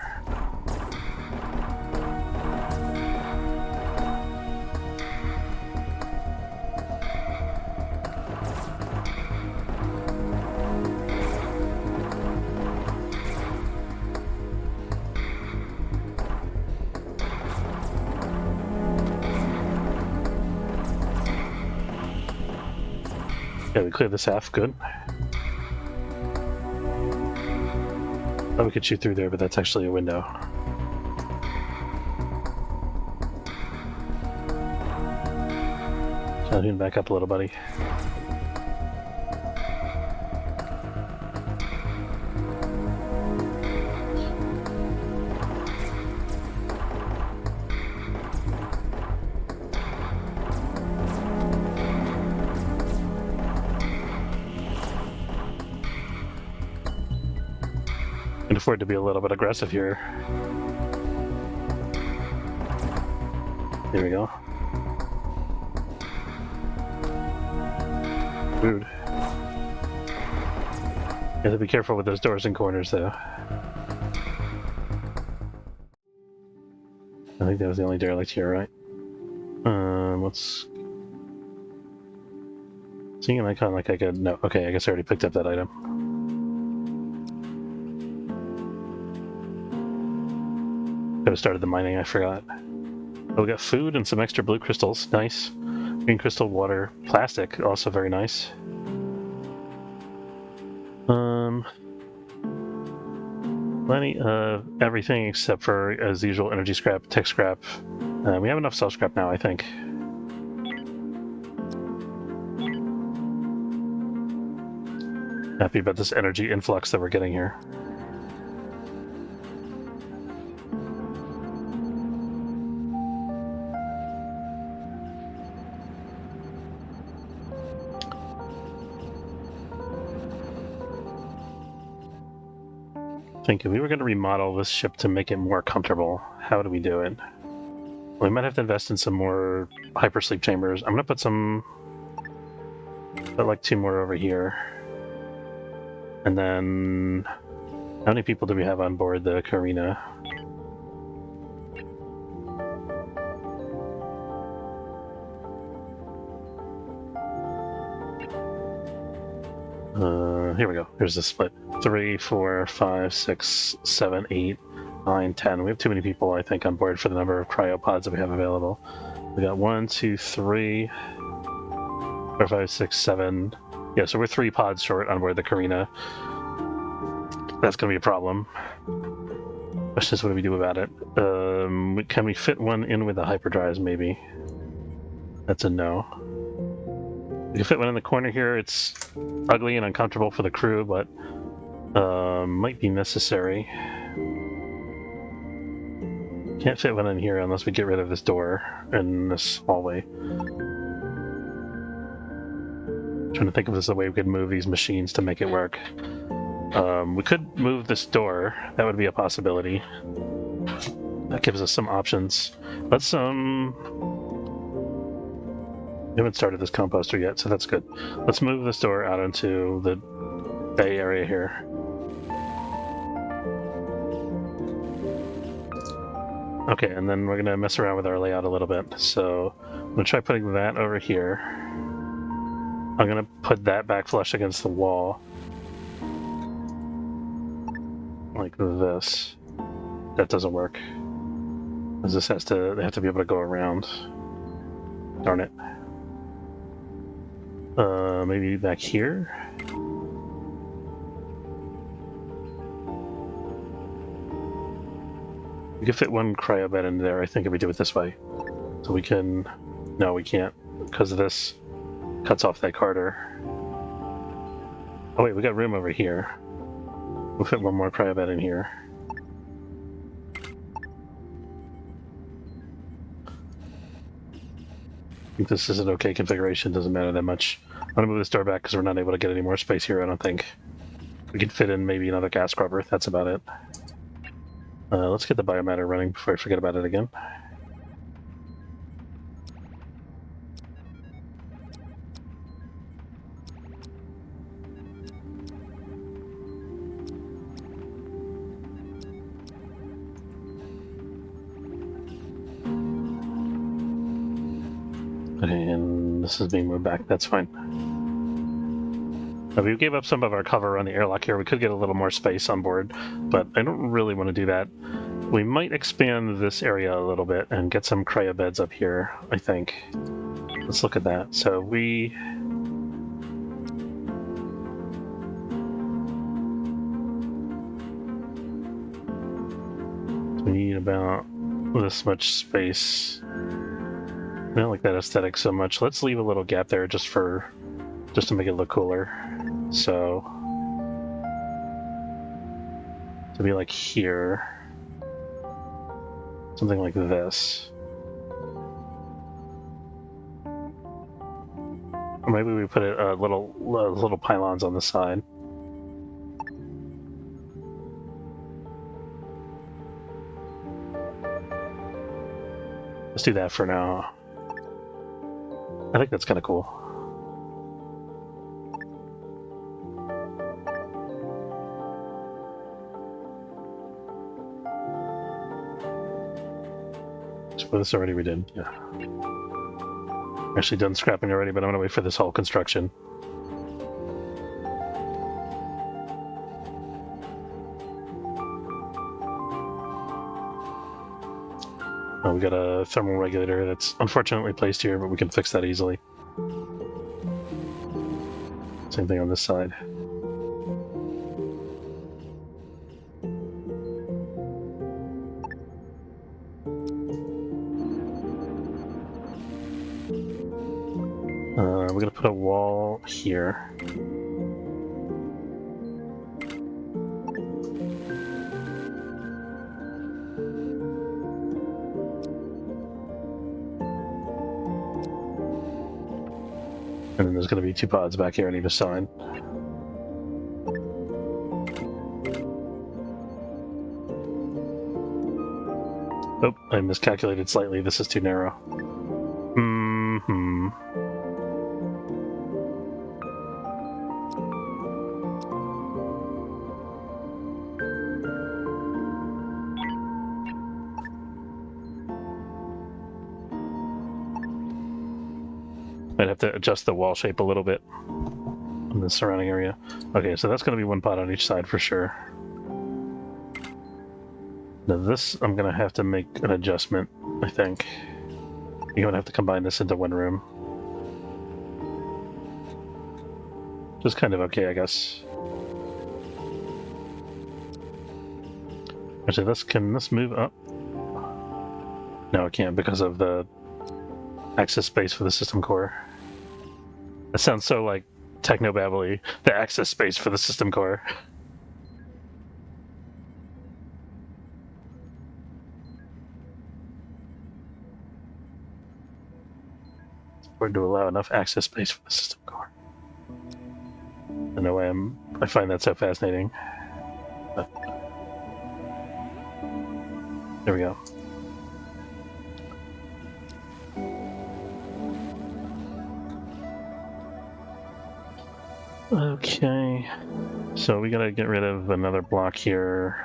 Yeah, we cleared this half. Good. Oh, we could shoot through there, but that's actually a window. So I'm back up a little, buddy. Can afford to be a little bit aggressive here. There we go. Rude. You have to be careful with those doors and corners, though. I think that was the only derelict here, right? Let's... Seeing an icon like I could... No, okay, I guess I already picked up that item. Could have started the mining, I forgot. Oh, we got food and some extra blue crystals. Nice. Green crystal, water, plastic, also very nice. Plenty of everything except for, as usual, energy scrap, tech scrap. We have enough self scrap now, I think. Happy about this energy influx that we're getting here. I think if we were going to remodel this ship to make it more comfortable, how do we do it? We might have to invest in some more hypersleep chambers. I'm going to put like 2 more over here. And then, how many people do we have on board the Carina? Here we go. Here's the split. 3, 4, 5, 6, 7, 8, 9, 10. We have too many people, I think, on board for the number of cryopods that we have available. We got 1, 2, 3, 4, 5, 6, 7. Yeah, so we're 3 pods short on board the Carina. That's going to be a problem. Question is, what do we do about it? Can we fit one in with the hyperdrives, maybe? That's a no. We can fit one in the corner here. It's ugly and uncomfortable for the crew, but might be necessary. Can't fit one in here unless we get rid of this door in this hallway. Trying to think of this a way we could move these machines to make it work. We could move this door. That would be a possibility. That gives us some options. Let's we haven't started this composter yet, so that's good. Let's move this door out into the bay area here. Okay, and then we're gonna mess around with our layout a little bit. So I'm gonna try putting that over here. I'm gonna put that back flush against the wall. Like this. That doesn't work. Because this has to, they have to be able to go around. Darn it. Maybe back here? We could fit one cryo bed in there, I think, if we do it this way. So we can... No, we can't, because this cuts off that corridor. Oh wait, we got room over here. We'll fit one more cryo bed in here. I think this is an okay configuration, doesn't matter that much. I'm gonna move this door back because we're not able to get any more space here, I don't think. We can fit in maybe another gas scrubber, that's about it. Let's get the biomatter running before I forget about it again. Okay, and this is being moved back, that's fine. We gave up some of our cover on the airlock here. We could get a little more space on board, but I don't really want to do that. We might expand this area a little bit and get some cryo beds up here, I think. Let's look at that. So we need about this much space. I don't like that aesthetic so much. Let's leave a little gap there just to make it look cooler. So to be like here, something like this. Or maybe we put a little pylons on the side. Let's do that for now. I think that's kind of cool. For this already we did, yeah. Actually done scrapping already, but I'm gonna wait for this whole construction. Oh, we got a thermal regulator that's unfortunately placed here, but we can fix that easily. Same thing on this side. We're gonna put a wall here. And then there's gonna be 2 pods back here on either side. Oh, I miscalculated slightly. This is too narrow. I'd have to adjust the wall shape a little bit in the surrounding area. Okay, so that's going to be 1 pod on each side for sure. Now this, I'm going to have to make an adjustment, I think. You're going to have to combine this into 1 room. Just kind of okay, I guess. Actually, can this move up? No, it can't because of the access space for the system core. That sounds so like techno-babbly. The access space for the system core. important to allow enough access space for the system core. In a way, I find that so fascinating. But there we go. Okay, so we gotta get rid of another block here.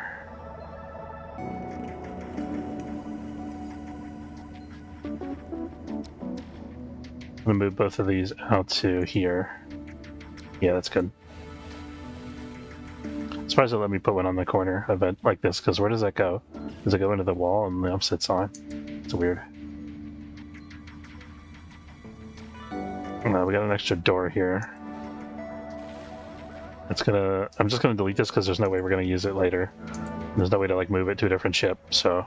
I'm gonna move both of these out to here. Yeah, that's good. I'm surprised they let me put one on the corner of it like this, because where does that go? Does it go into the wall on the opposite side? It's weird. We got an extra door here. I'm just gonna delete this because there's no way we're gonna use it later. There's no way to like move it to a different ship, so.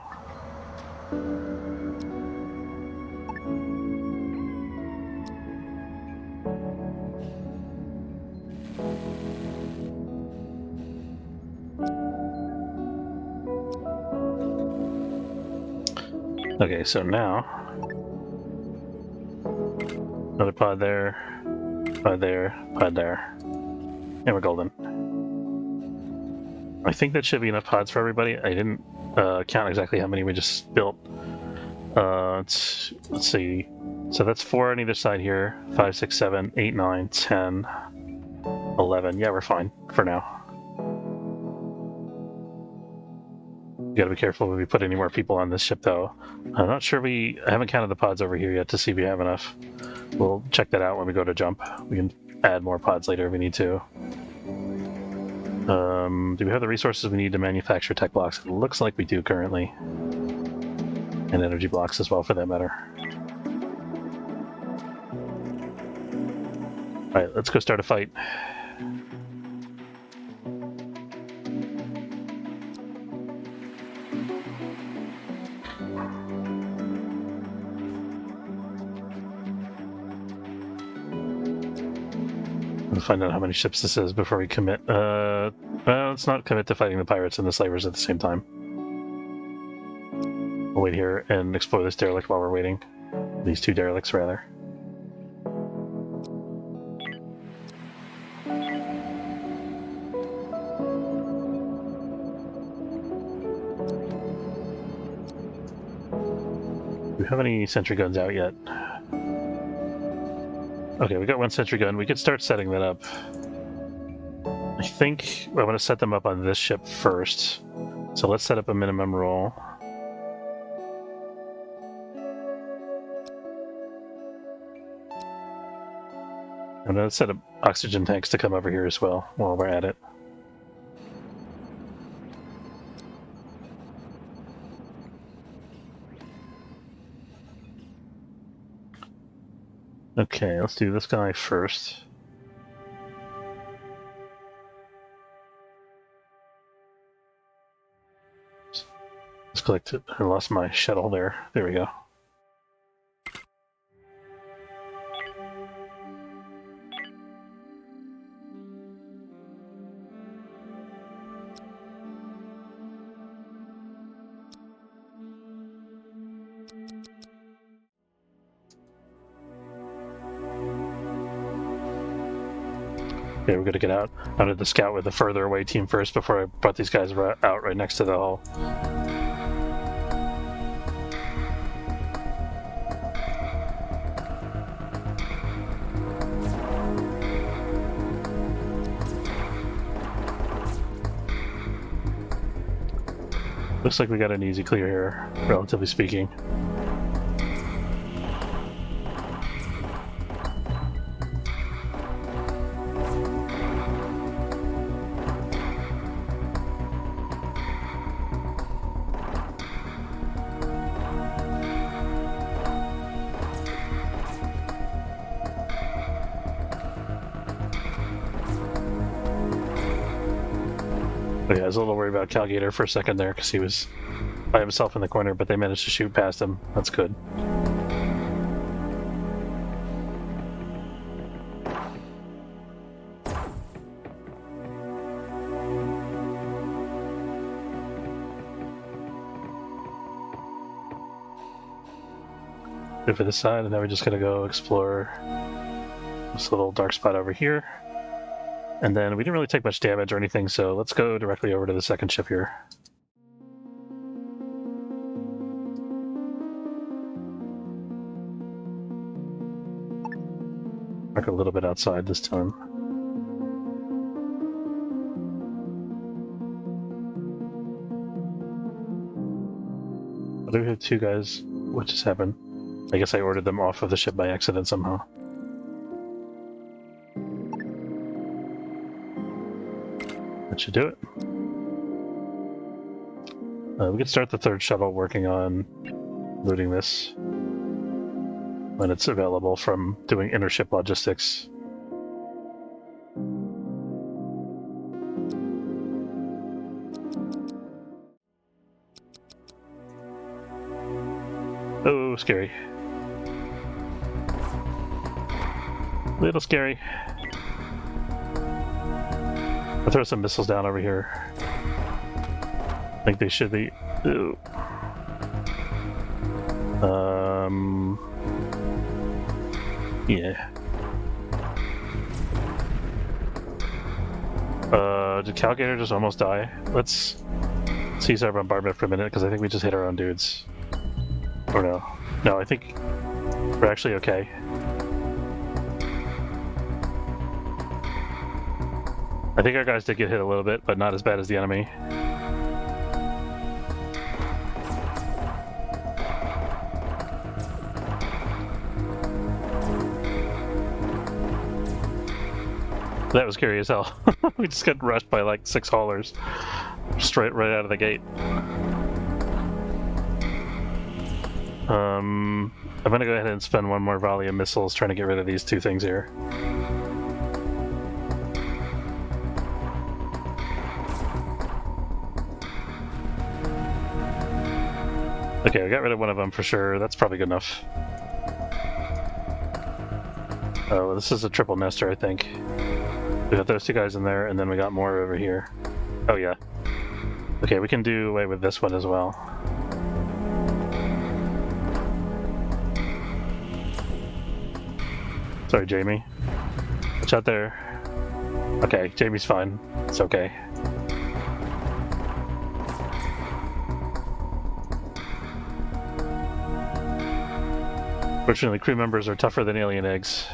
Okay, so now another pod there, pod there, pod there, and we're golden. I think that should be enough pods for everybody. I didn't count exactly how many we just built. Let's see. So that's 4 on either side here. 5, 6, 7, 8, 9, 10, 11. Yeah, we're fine for now. You gotta be careful if we put any more people on this ship, though. I'm not sure I haven't counted the pods over here yet to see if we have enough. We'll check that out when we go to jump. We can add more pods later if we need to. Do we have the resources we need to manufacture tech blocks? It looks like we do currently. And energy blocks as well, for that matter. Alright, let's go start a fight. Find out how many ships this is before we commit. Well, let's not commit to fighting the pirates and the slavers at the same time. We'll wait here and explore this derelict while we're waiting. These 2 derelicts, rather. Do we have any sentry guns out yet? Okay, we got 1 sentry gun. We could start setting that up. I think I'm going to set them up on this ship first. So let's set up a minimum roll. I'm going to set up oxygen tanks to come over here as well while we're at it. Okay, let's do this guy first. Let's collect it. I lost my shuttle there. There we go. Okay, we're gonna get out onto the scout with the further away team first before I brought these guys out right next to the hull. Looks like we got an easy clear here, relatively speaking. But yeah, I was a little worried about Calgator for a second there because he was by himself in the corner, but they managed to shoot past him. That's good. over this side, and now we're just gonna go explore this little dark spot over here. And then we didn't really take much damage or anything, so let's go directly over to the second ship here. Mark a little bit outside this time. I do have two guys. What just happened? I guess I ordered them off of the ship by accident somehow. That should do it. We can start the third shuttle working on looting this when it's available from doing intership logistics. Oh, scary. Little scary. I'll throw some missiles down over here. I think they should be... Ooh. Yeah. Did Calgator just almost die? Let's cease our bombardment for a minute, because I think we just hit our own dudes. Or no. No, I think we're actually okay. I think our guys did get hit a little bit, but not as bad as the enemy. That was scary as hell. We just got rushed by like 6 haulers. Straight right out of the gate. I'm gonna go ahead and spend one more volley of missiles trying to get rid of these two things here. Okay, I got rid of one of them for sure. That's probably good enough. Oh, this is a triple nester, I think. We got those two guys in there, and then we got more over here. Oh, yeah. Okay, we can do away with this one as well. Sorry, Jamie. Watch out there. Okay, Jamie's fine. It's okay. Fortunately, crew members are tougher than alien eggs.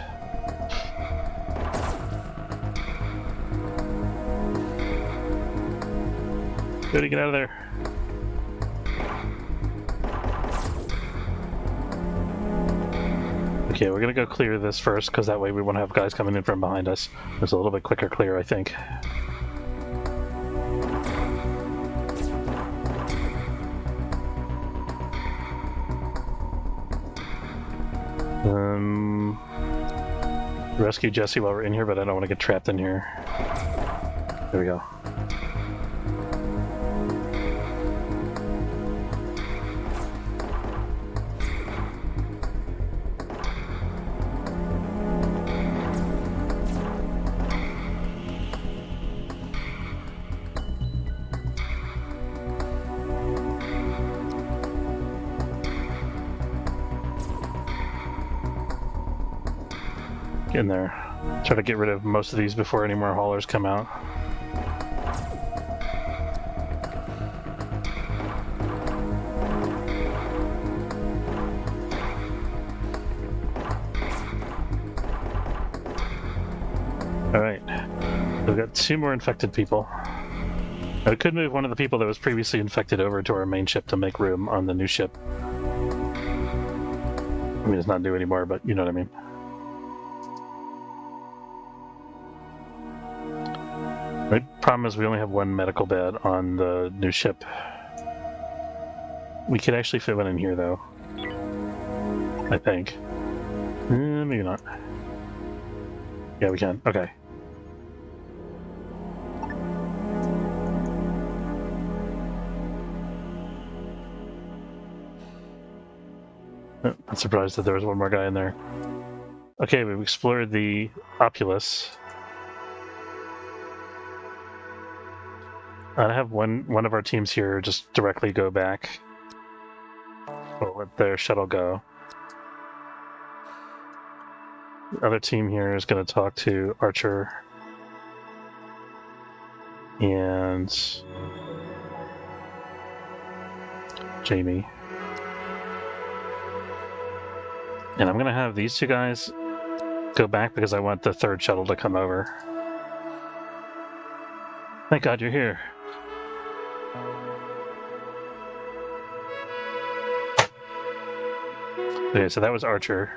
Cody, get out of there. Okay, we're gonna go clear this first, because that way we won't have guys coming in from behind us. It's a little bit quicker clear, I think. Rescue Jesse while we're in here, but I don't want to get trapped in here. There we go. Get in there. Try to get rid of most of these before any more haulers come out. Alright. We've got 2 more infected people. Now, we could move one of the people that was previously infected over to our main ship to make room on the new ship. I mean, it's not new anymore, but you know what I mean. The problem is we only have 1 medical bed on the new ship. We could actually fit one in here, though. I think. Maybe not. Yeah, we can. Okay. Oh, I'm surprised that there was 1 more guy in there. Okay, we've explored the Opulus. I have one of our teams here just directly go back. We'll let their shuttle go. The other team here is going to talk to Archer and Jamie. And I'm going to have these two guys go back because I want the third shuttle to come over. Thank God you're here. Okay, so that was Archer.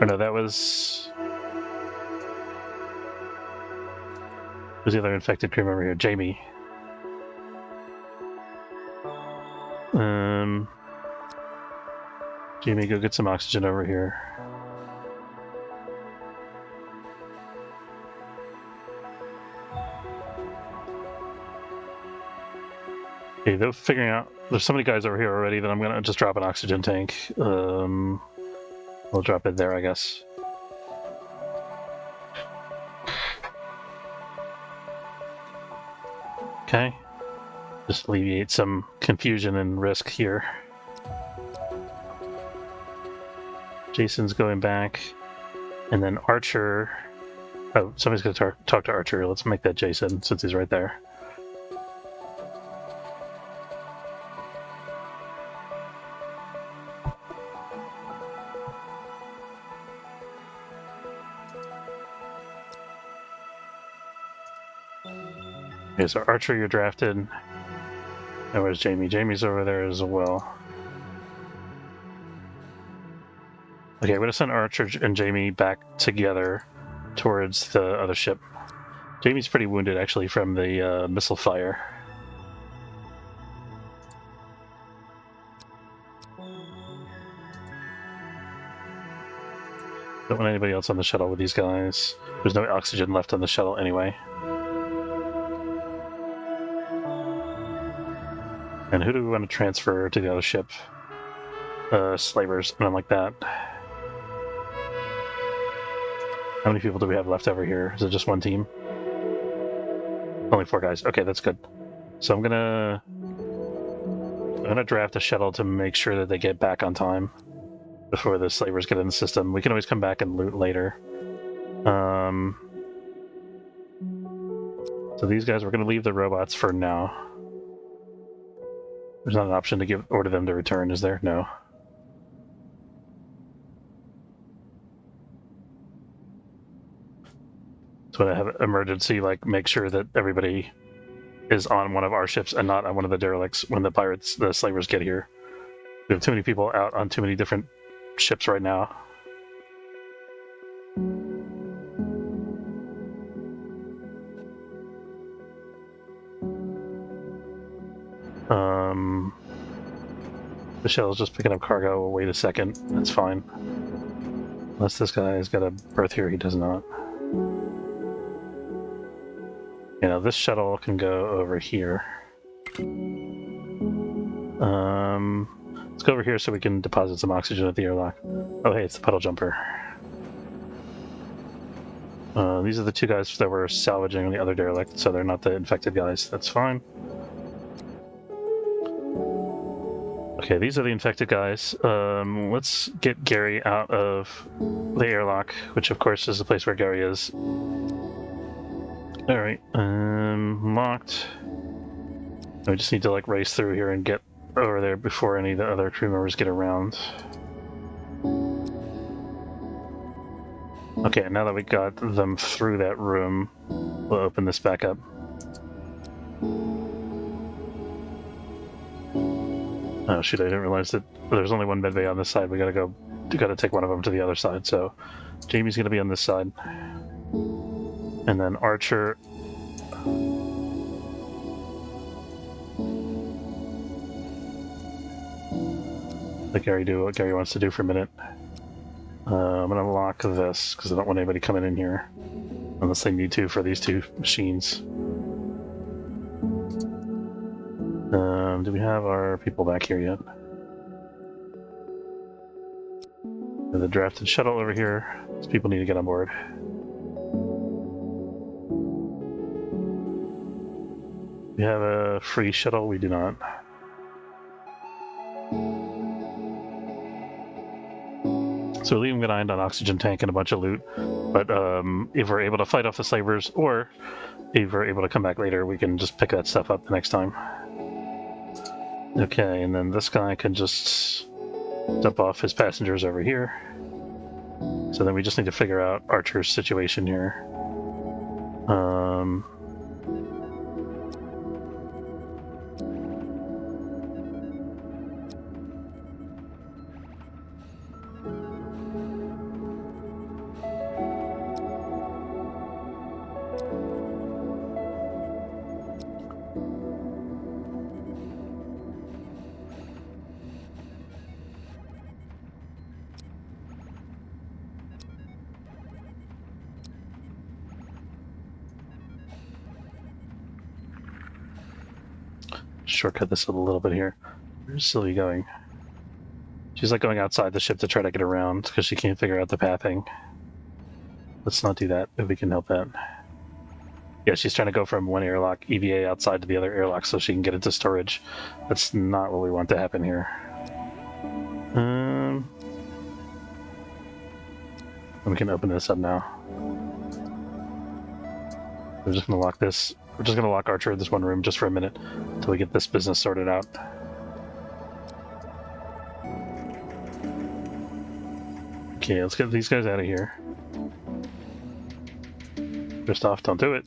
Or no, that was... Who's the other infected crew member here? Jamie. Jamie, go get some oxygen over here. Okay, they're figuring out... There's so many guys over here already that I'm going to just drop an oxygen tank. We'll drop it there, I guess. Okay. Just alleviate some confusion and risk here. Jason's going back. And then Archer... Oh, somebody's going to talk to Archer. Let's make that Jason, since he's right there. Okay, so Archer, you're drafted. And where's Jamie? Jamie's over there as well. Okay, I'm going to send Archer and Jamie back together towards the other ship. Jamie's pretty wounded, actually, from the missile fire. Don't want anybody else on the shuttle with these guys. There's no oxygen left on the shuttle anyway. And who do we want to transfer to the other ship? Slavers, and I'm like that. How many people do we have left over here? Is it just one team? Only 4 guys. Okay, that's good. So I'm gonna draft a shuttle to make sure that they get back on time before the slavers get in the system. We can always come back and loot later. So these guys, we're gonna leave the robots for now. There's not an option to order them to return, is there? No. So when I have emergency, like, make sure that everybody is on one of our ships and not on one of the derelicts when the slavers get here. We have too many people out on too many different ships right now. The shuttle's just picking up cargo. We'll wait a second. That's fine. Unless this guy has got a berth here, he does not. You know, this shuttle can go over here. Let's go over here so we can deposit some oxygen at the airlock. Oh, hey, it's the puddle jumper. These are the 2 guys that were salvaging on the other derelict, so they're not the infected guys. That's fine. Okay, these are the infected guys. Let's get Gary out of the airlock, which of course is the place where Gary is. Alright, locked. We just need to like race through here and get over there before any of the other crew members get around. Okay, now that we got them through that room, we'll open this back up. Oh shoot, I didn't realize that there's only one medbay on this side. We gotta take one of them to the other side, so Jamie's gonna be on this side. And then Archer... Let Gary do what Gary wants to do for a minute. I'm gonna lock this, because I don't want anybody coming in here. Unless they need to for these 2 machines. Do we have our people back here yet? The drafted shuttle over here. These people need to get on board. We have a free shuttle? We do not. So we're leaving behind an oxygen tank and a bunch of loot. But if we're able to fight off the slavers, or if we're able to come back later, we can just pick that stuff up the next time. Okay, and then this guy can just dump off his passengers over here. So then we just need to figure out Archer's situation here. Shortcut this a little bit here. Where's Sylvie going? She's like going outside the ship to try to get around because she can't figure out the pathing. Let's not do that if we can help that. Yeah, she's trying to go from one airlock EVA outside to the other airlock so she can get into storage. That's not what we want to happen here. We can open this up now. We're just gonna lock this. We're just gonna lock Archer in this one room just for a minute until we get this business sorted out. Okay, let's get these guys out of here. First off, don't do it.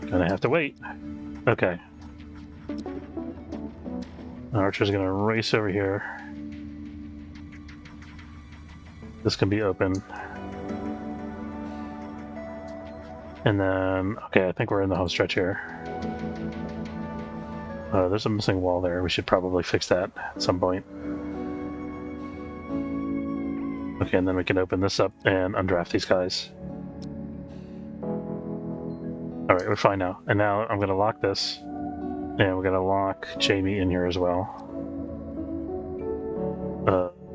Gonna have to wait. Okay. Archer's gonna race over here. This can be open. And then, okay, I think we're in the home stretch here. There's a missing wall there. We should probably fix that at some point. Okay, and then we can open this up and undraft these guys. Alright, we're fine now. And now I'm going to lock this. And we're going to lock Jamie in here as well.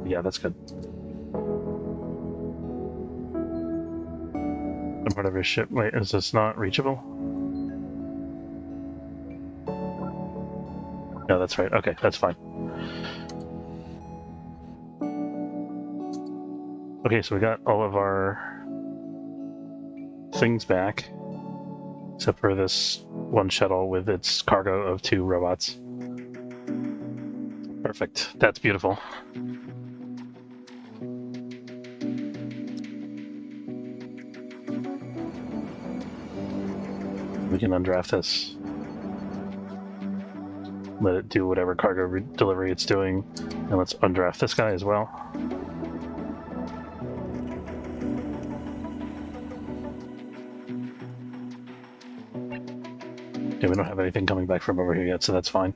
Yeah, that's good. Part of his ship. Wait, is this not reachable? No, that's right. Okay, that's fine. Okay, so we got all of our things back, except for this one shuttle with its cargo of 2 robots. Perfect. That's beautiful. We can undraft this. Let it do whatever cargo delivery it's doing, and let's undraft this guy as well. Okay, we don't have anything coming back from over here yet, so that's fine.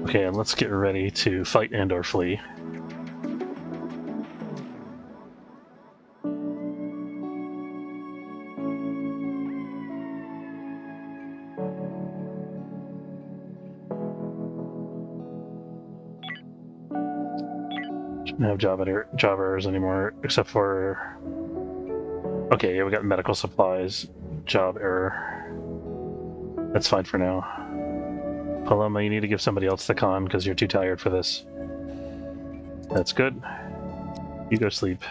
Okay, and let's get ready to fight and or flee. Don't have job errors anymore, except for... Okay, yeah, we got medical supplies, job error. That's fine for now. Paloma, you need to give somebody else the con because you're too tired for this. That's good. You go sleep.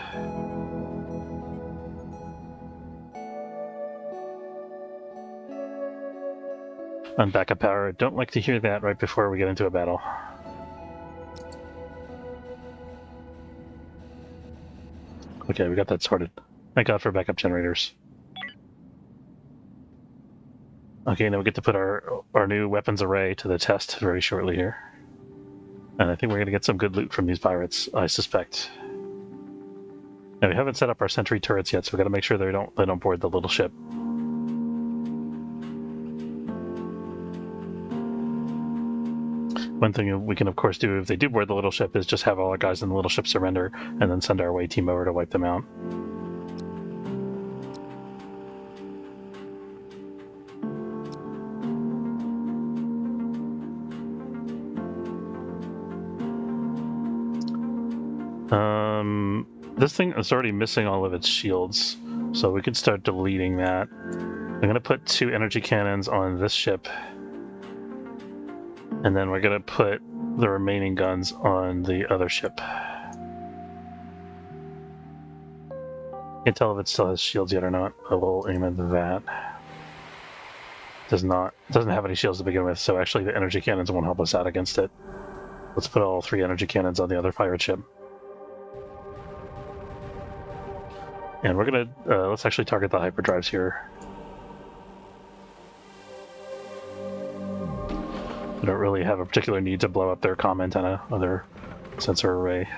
On backup power, don't like to hear that right before we get into a battle. Okay, we got that sorted. Thank God for backup generators. Okay, now we get to put our new weapons array to the test very shortly here. And I think we're going to get some good loot from these pirates, I suspect. Now, we haven't set up our sentry turrets yet, so we've got to make sure they don't board the little ship. One thing we can, of course, do if they do board the little ship is just have all our guys in the little ship surrender and then send our away team over to wipe them out. This thing is already missing all of its shields, so we could start deleting that. I'm going to put 2 energy cannons on this ship. And then we're going to put the remaining guns on the other ship. Can't tell if it still has shields yet or not, but we'll aim at that. Doesn't have any shields to begin with, so actually the energy cannons won't help us out against it. Let's put all 3 energy cannons on the other pirate ship. And we're gonna, let's actually target the hyperdrives here. We don't really have a particular need to blow up their comm antenna or their sensor array.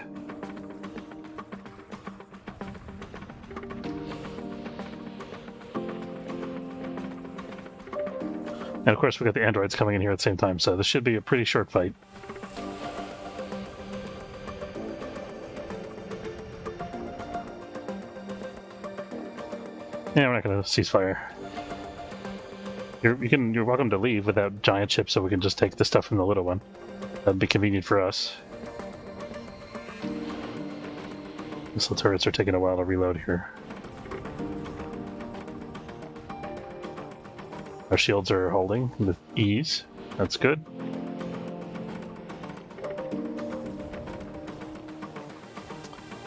And of course we got the androids coming in here at the same time, so this should be a pretty short fight. Yeah, we're not going to cease fire. You're welcome to leave without giant ships, so we can just take the stuff from the little one. That'd be convenient for us. Missile turrets are taking a while to reload here. Our shields are holding with ease. That's good.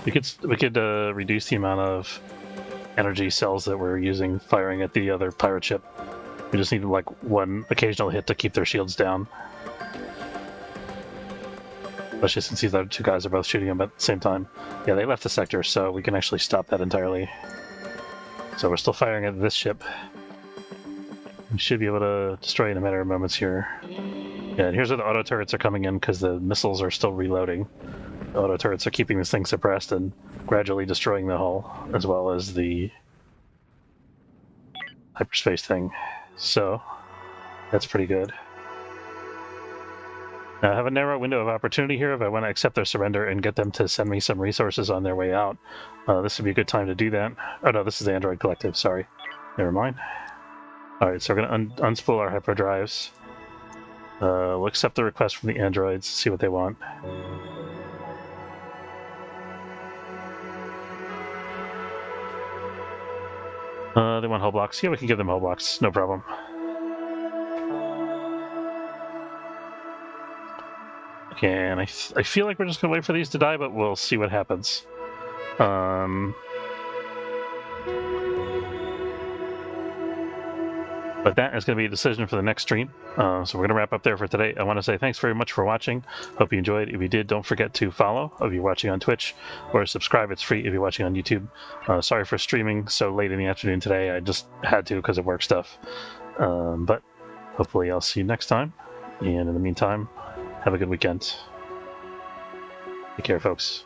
We could reduce the amount of energy cells that we're using firing at the other pirate ship. We just need like one occasional hit to keep their shields down. Especially since these other 2 guys are both shooting them at the same time. Yeah, they left the sector, so we can actually stop that entirely. So we're still firing at this ship. We should be able to destroy in a matter of moments here. Yeah, and here's where the auto turrets are coming in because the missiles are still reloading. The auto turrets are keeping this thing suppressed and gradually destroying the hull, as well as the hyperspace thing. So, that's pretty good. Now, I have a narrow window of opportunity here if I want to accept their surrender and get them to send me some resources on their way out. This would be a good time to do that. Oh no, this is the Android Collective, sorry. Never mind. Alright, so we're going to unspool our hyperdrives. We'll accept the request from the androids, see what they want. They want hull blocks. Yeah, we can give them hull blocks, no problem. Okay, and I feel like we're just going to wait for these to die, but we'll see what happens. But that is going to be a decision for the next stream. So we're going to wrap up there for today. I want to say thanks very much for watching. Hope you enjoyed. If you did, don't forget to follow if you're watching on Twitch, or subscribe. It's free if you're watching on YouTube. Sorry for streaming so late in the afternoon today. I just had to because of work stuff. But hopefully I'll see you next time. And in the meantime, have a good weekend. Take care, folks.